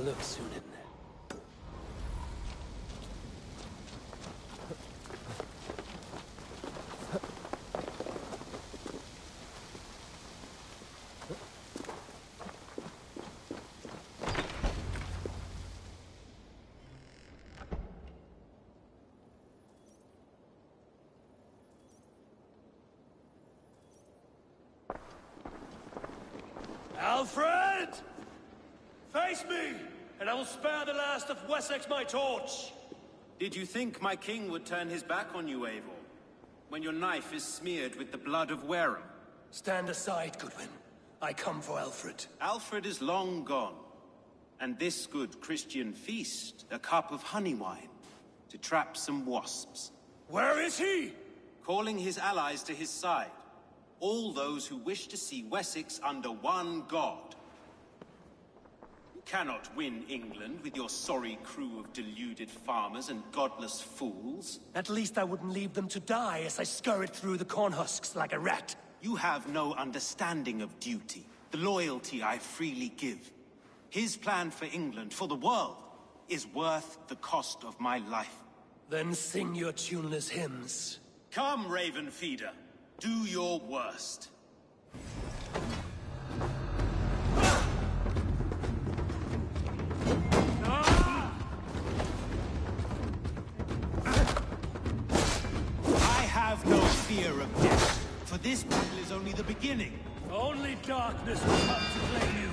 Look soon in there. Face me, and I will spare the last of Wessex my torch! Did you think my king would turn his back on you, Eivor? When your knife is smeared with the blood of Wareham? Stand aside, Goodwin. I come for Alfred. Alfred is long gone. And this good Christian feast, a cup of honey wine, to trap some wasps. Where is he? Calling his allies to his side. All those who wish to see Wessex under one god. You cannot win England with your sorry crew of deluded farmers and godless fools. At least I wouldn't leave them to die as I scurried through the corn husks like a rat. You have no understanding of duty, the loyalty I freely give. His plan for England, for the world, is worth the cost of my life. Then sing your tuneless hymns. Come, Raven Feeder. Do your worst. I have no fear of death, for this battle is only the beginning. Only darkness will come to claim you.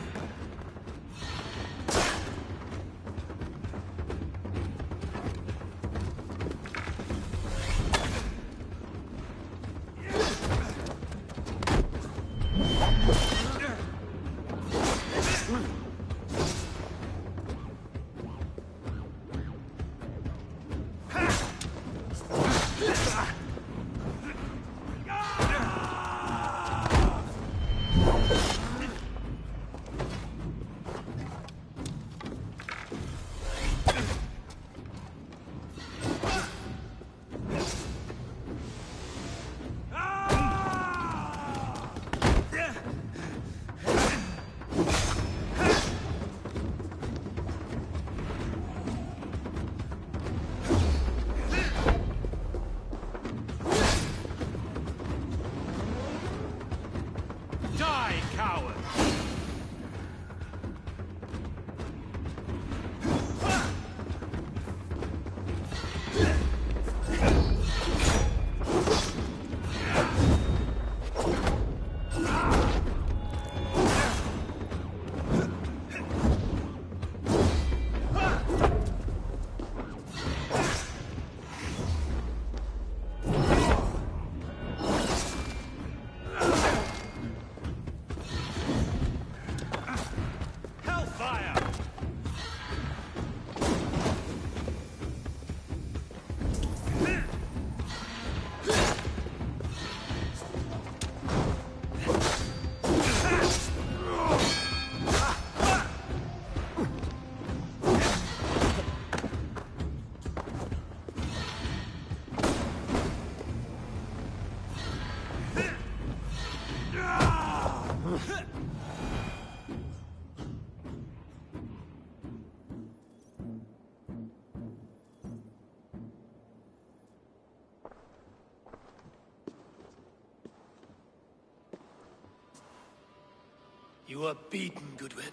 You are beaten, Goodwin.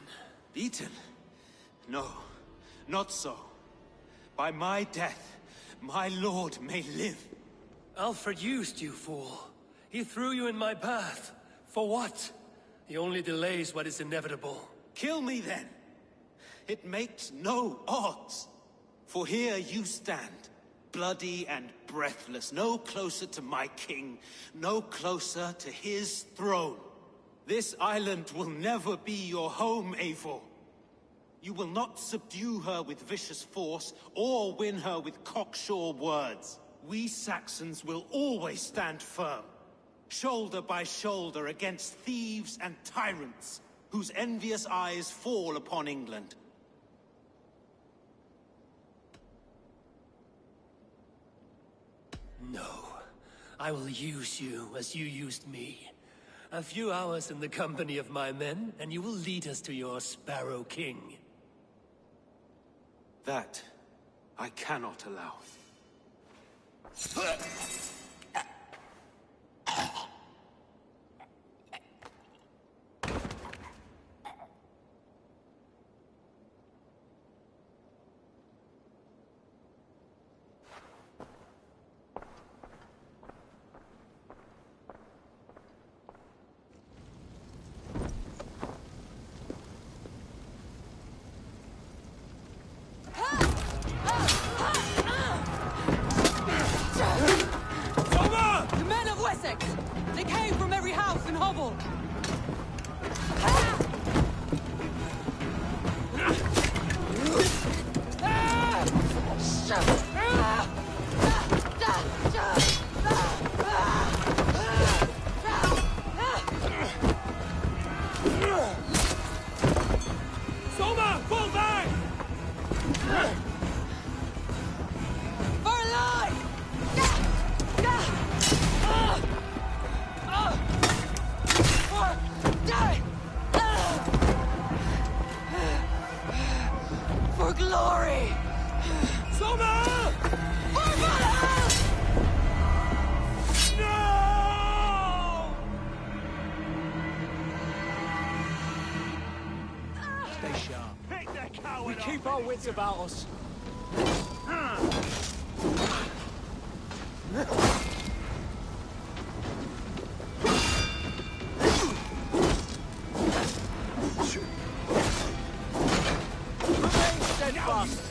Beaten? No, not so. By my death, my lord may live. Alfred used you, fool. He threw you in my path. For what? He only delays what is inevitable. Kill me then. It makes no odds. For here you stand, bloody and breathless, no closer to my king, no closer to his throne. This island will never be your home, Eivor. You will not subdue her with vicious force, or win her with cocksure words. We Saxons will always stand firm, shoulder by shoulder against thieves and tyrants, whose envious eyes fall upon England. No. I will use you as you used me. A few hours in the company of my men, and you will lead us to your Sparrow King. That I cannot allow. hobble! Soma, fall back! For life! For glory! Soma! For Valhalla! No! Stay sharp. We keep our wits about us. Remain steadfast.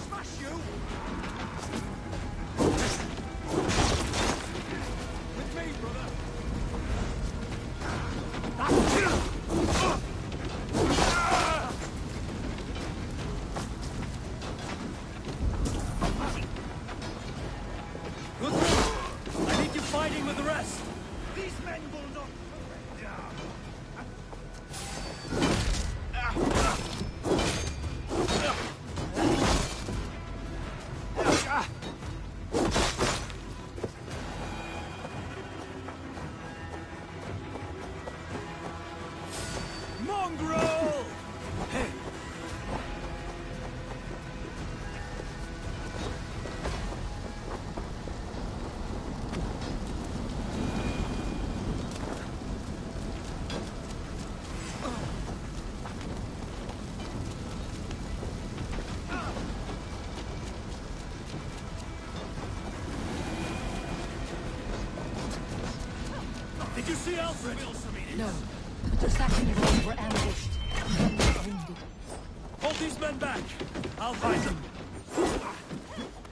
Smash you! With me, brother. Good thing. I need you fighting with the rest. These men will not surrender. Mongrel! Hey! Did you see Alfred? No, but the Saxons were ambushed. Wounded. Hold these men back. I'll find them.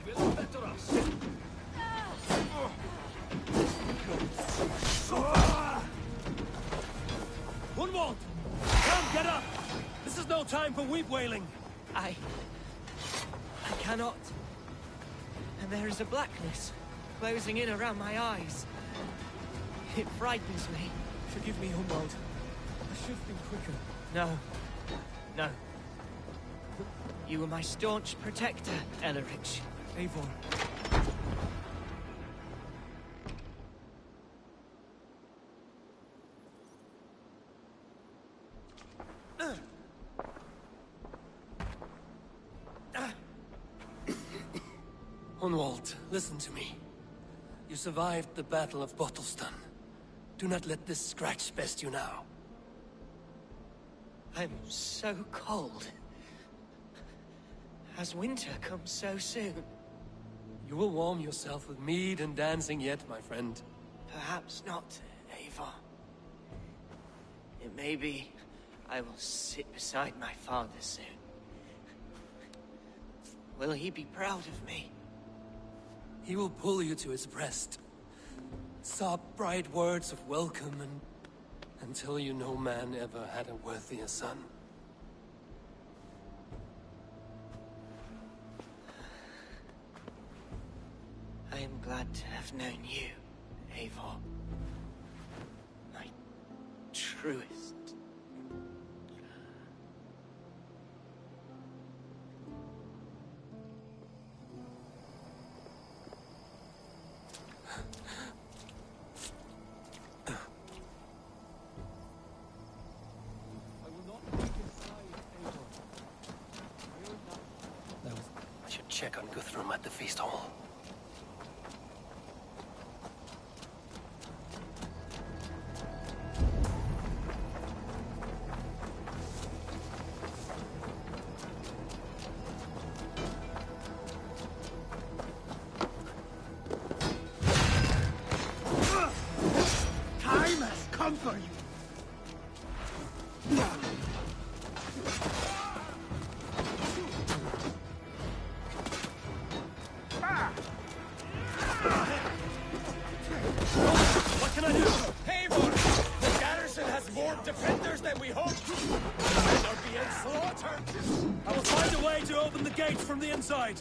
They will better us. Gunwald! Come, get up! This is no time for weep wailing. I cannot. And there is a blackness closing in around my eyes. It frightens me. Forgive me, Gunwald. I should have been quicker. No. No. You were my staunch protector, Ellerich. Eivor. Gunwald, listen to me. You survived the Battle of Bottleston. Do not let this scratch best you now. I'm so cold. Has winter come so soon? You will warm yourself with mead and dancing yet, my friend. Perhaps not, Eivor. It may be I will sit beside my father soon. Will he be proud of me? He will pull you to his breast. Sob bright words of welcome and until you no man ever had a worthier son. I am glad to have known you, Eivor. My truest. I should check on Guthrum at the feast hall. Time has come for you. to open the gates from the inside.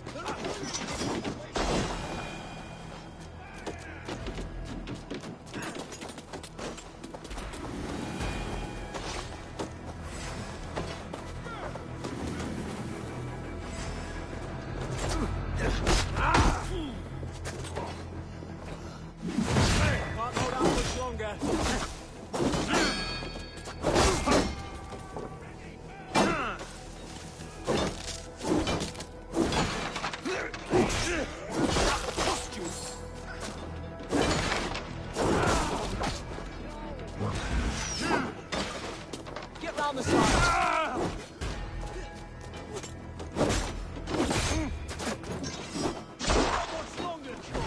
Can't hold out much longer. Get round the side. How much longer, George?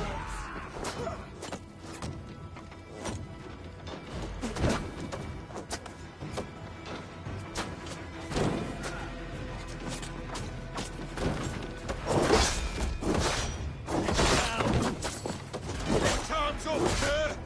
Time's up, sir!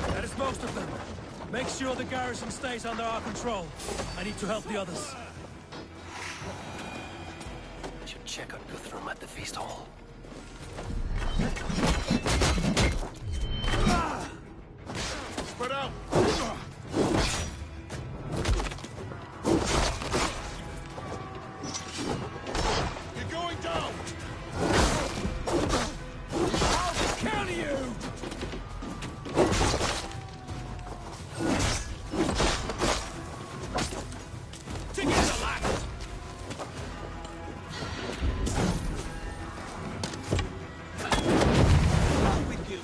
That is most of them. Make sure the garrison stays under our control. I need to help the others. I should check on Guthrum at the feast hall. Spread out! You're going down! I'll counter you! Together, lad! With you.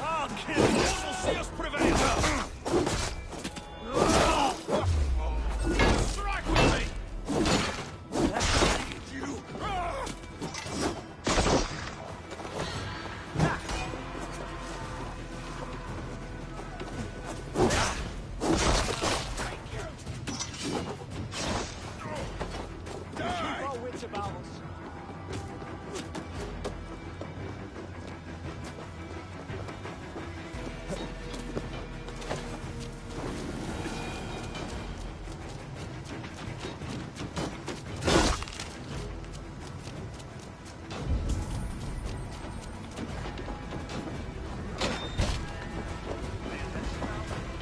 I'll kill you! One will see us prevail! Strike with me! You! Keep our wits about us.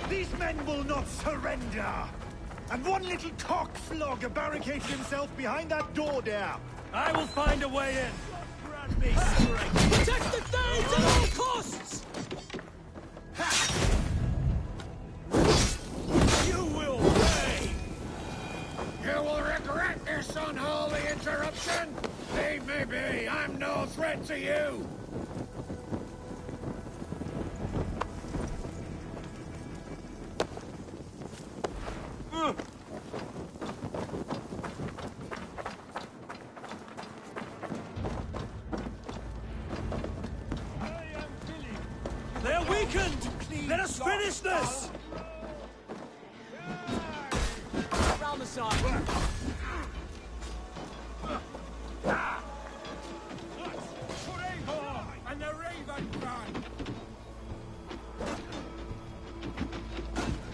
These men will not surrender! And one little cockflogger barricaded himself behind that door there! I will find a way in! Grant me strength! Protect the Thanes at all costs! You will pay! You will regret this unholy interruption! Leave me be! I'm no threat to you! They're weakened! Let us finish this! Round the side. And the Raven Brand!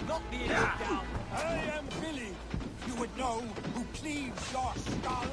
Knock the idiot down. I am Billy. You would know who cleaves your skull.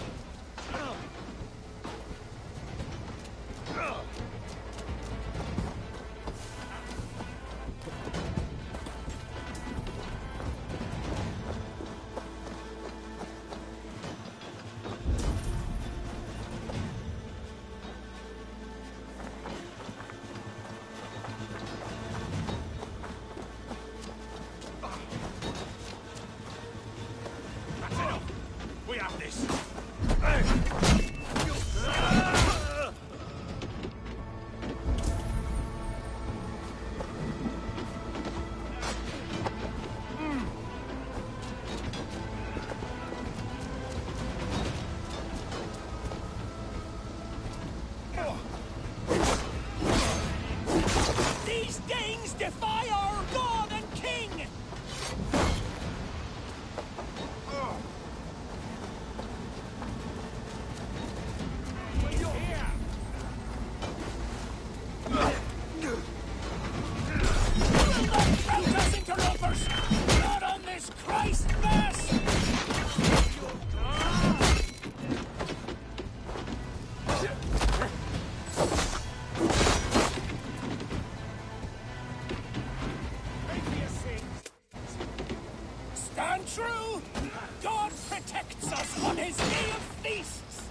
These Danes defy our god and king! Interlopers! Not on this Christ Mass! Stand true! God protects us on his day of feasts!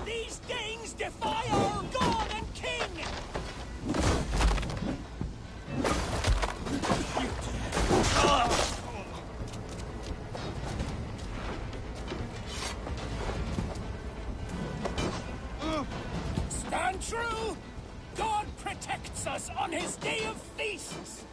These Danes defy our god and king! Stand true! God protects us on his day of feasts!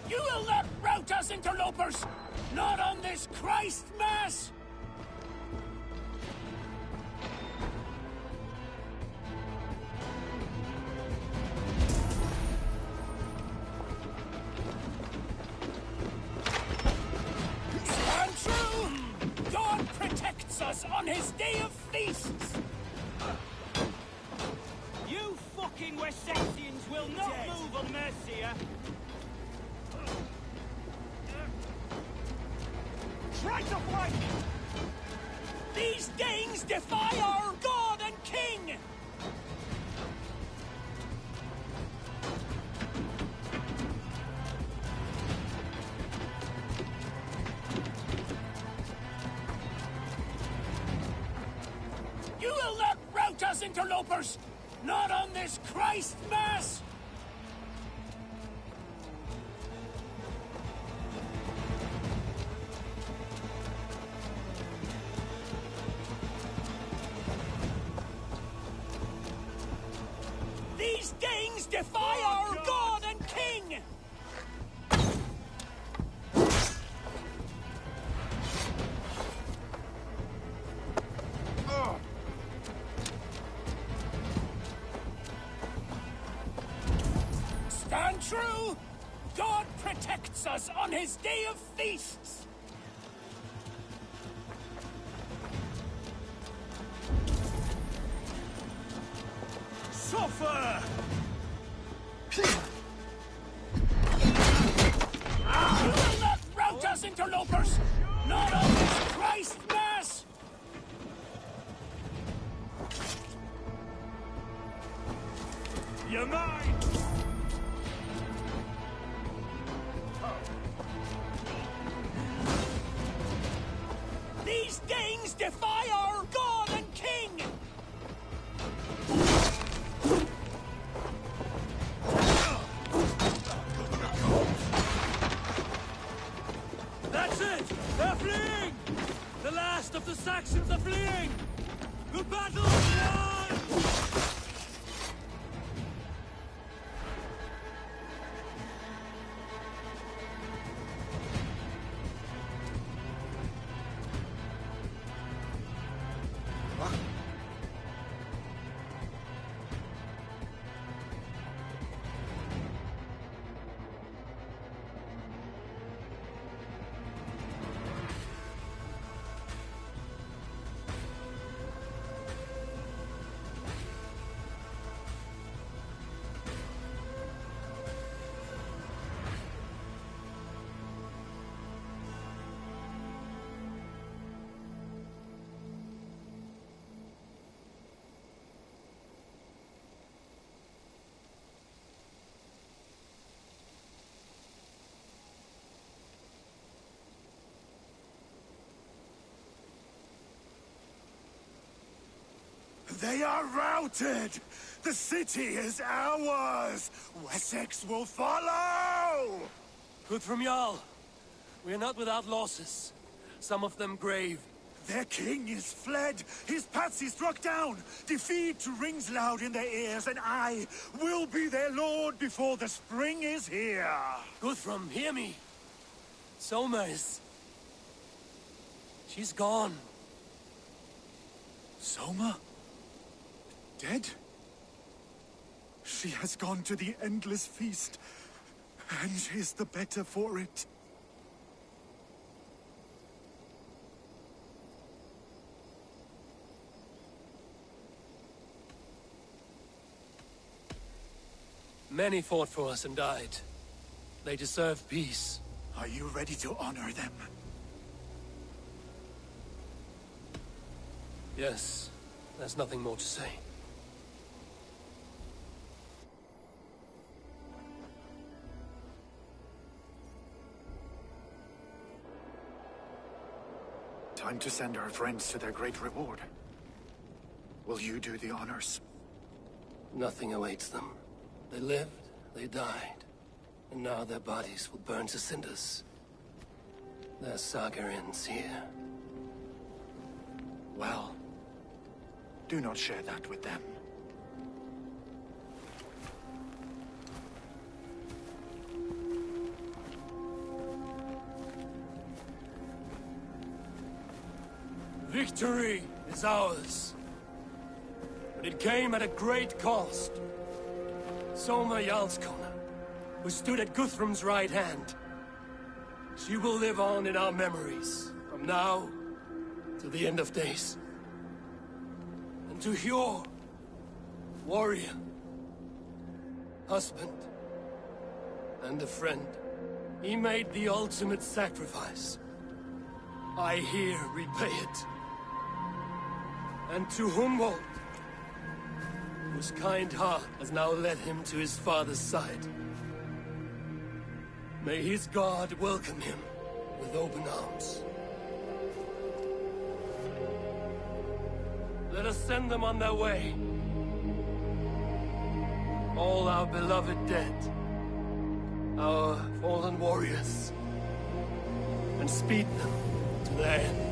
You will not rout us, interlopers! Not on this Christ Mass! Stand true! God protects us on his day of feasts! You fucking Wessaxians will not move on Mercia! Try to fight! These Danes defy our god and king! You will not rout us, interlopers! Not on this Christ Mass! These Danes defy our god and king! Stand true! God protects us on his day of feasts! Suffer! You will not rout us, interlopers! Not on this Christ Mass! You're mine! These Danes defy our god and king! That's it! They're fleeing! The last of the Saxons are fleeing! The battle's won! They are routed! The city is ours! Wessex will follow! Guthrum Jarl, we are not without losses. Some of them grave. Their king is fled! His patsy struck down! Defeat rings loud in their ears, and I will be their lord before the spring is here! Guthrum, hear me! Soma is... she's gone. Soma? Dead? She has gone to the endless feast, and is the better for it. Many fought for us and died. They deserve peace. Are you ready to honor them? Yes, there's nothing more to say. Time to send our friends to their great reward. Will you do the honors? Nothing awaits them. They lived, they died, and now their bodies will burn to cinders. Their saga ends here. Well, do not share that with them. Victory is ours. But it came at a great cost. Soma Jarlskona, who stood at Guthrum's right hand. She will live on in our memories, from now to the end of days. And to Hjor, warrior, husband, and a friend, he made the ultimate sacrifice. I here repay it. And to Humboldt, whose kind heart has now led him to his father's side. May his God welcome him with open arms. Let us send them on their way. All our beloved dead, our fallen warriors, and speed them to their end.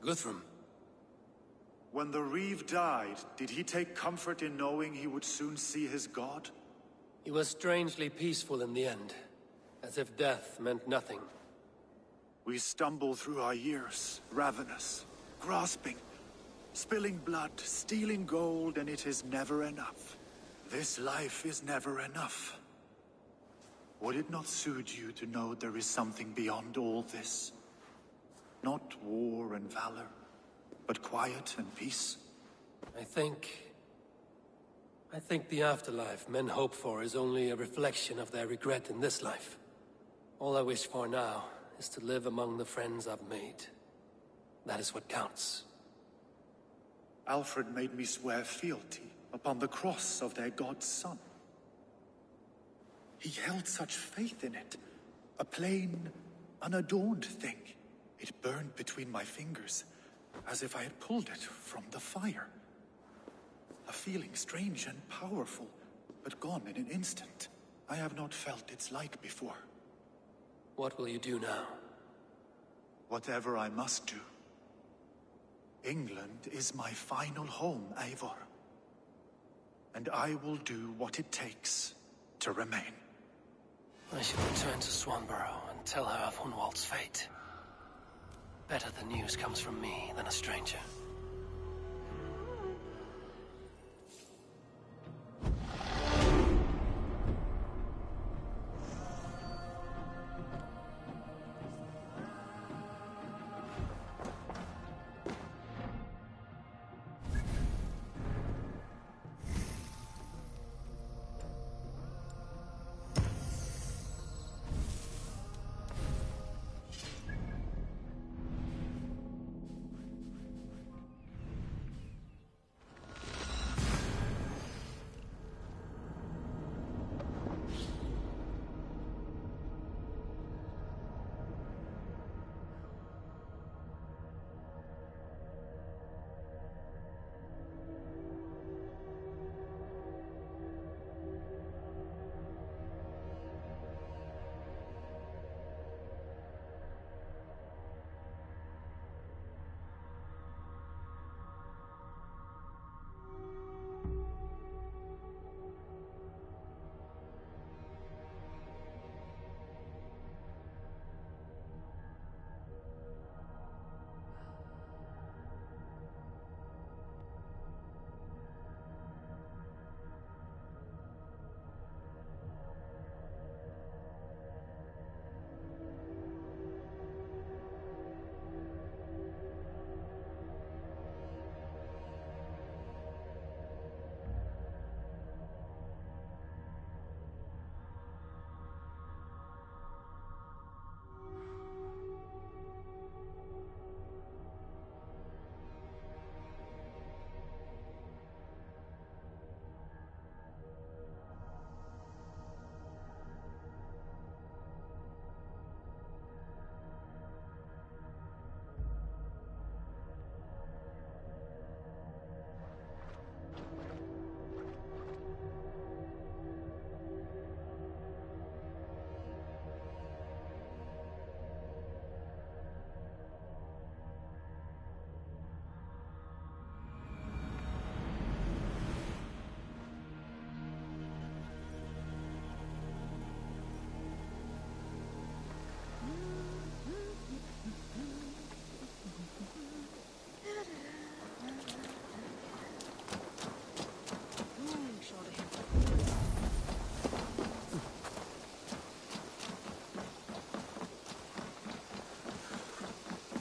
Guthrum. When the Reeve died, did he take comfort in knowing he would soon see his god? He was strangely peaceful in the end, as if death meant nothing. We stumble through our years, ravenous, grasping, spilling blood, stealing gold, and it is never enough. This life is never enough. Would it not soothe you to know there is something beyond all this? Not war and valor, but quiet and peace. I think the afterlife men hope for is only a reflection of their regret in this life. All I wish for now is to live among the friends I've made. That is what counts. Alfred made me swear fealty upon the cross of their god's son. He held such faith in it. A plain, unadorned thing. It burned between my fingers, as if I had pulled it from the fire. A feeling strange and powerful, but gone in an instant. I have not felt its like before. What will you do now? Whatever I must do. England is my final home, Eivor. And I will do what it takes to remain. I should return to Swanborough and tell her of Hunwald's fate. Better the news comes from me than a stranger.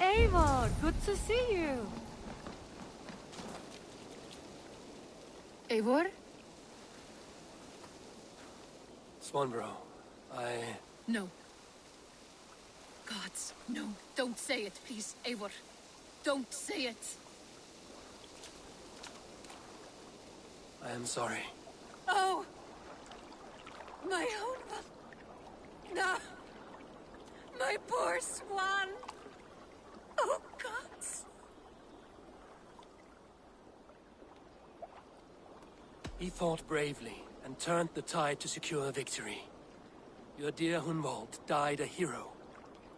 Eivor, good to see you. Eivor? Swanborough, No. Gods, no. Don't say it, please, Eivor. Don't say it. I am sorry. Oh! My Hunwald! No! My poor swan! Oh, gods! He fought bravely and turned the tide to secure victory. Your dear Hunwald died a hero,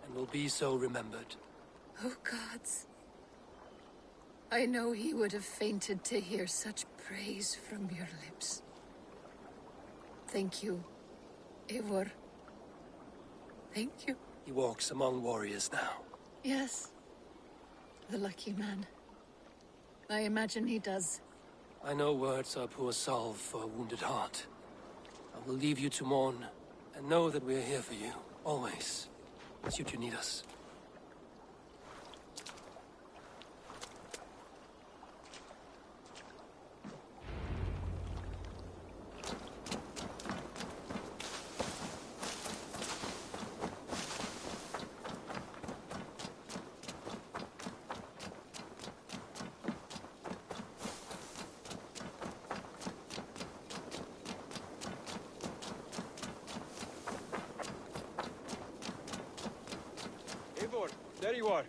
and will be so remembered. Oh, gods. I know he would have fainted to hear such praise from your lips. Thank you, Eivor. Thank you. He walks among warriors now. Yes. The lucky man. I imagine he does. I know words are poor salve for a wounded heart. I will leave you to mourn, and know that we are here for you, always, should you need us. There you are.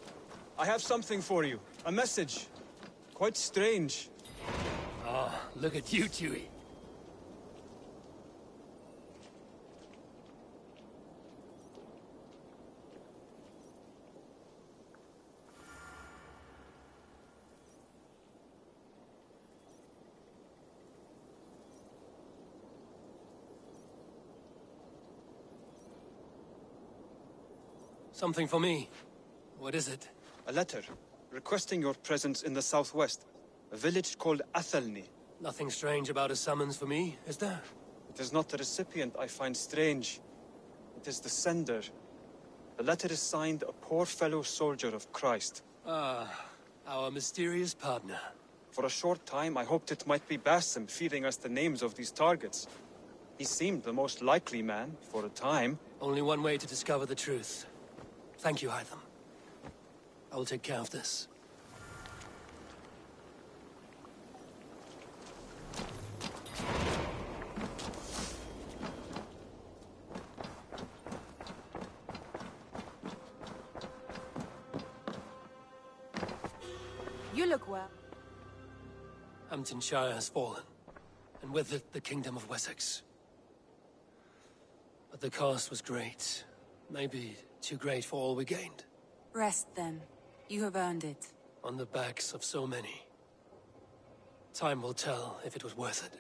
I have something for you. A message. Quite strange. Ah, look at you, Chewie. Something for me. What is it? A letter, requesting your presence in the southwest. A village called Athelney. Nothing strange about a summons for me, is there? It is not the recipient I find strange. It is the sender. The letter is signed a poor fellow soldier of Christ. Ah, our mysterious partner. For a short time, I hoped it might be Basim feeding us the names of these targets. He seemed the most likely man, for a time. Only one way to discover the truth. Thank you, Hytham. I will take care of this. You look well. Hamptonshire has fallen, and with it the Kingdom of Wessex. But the cost was great. Maybe too great for all we gained. Rest then. You have earned it. On the backs of so many. Time will tell if it was worth it.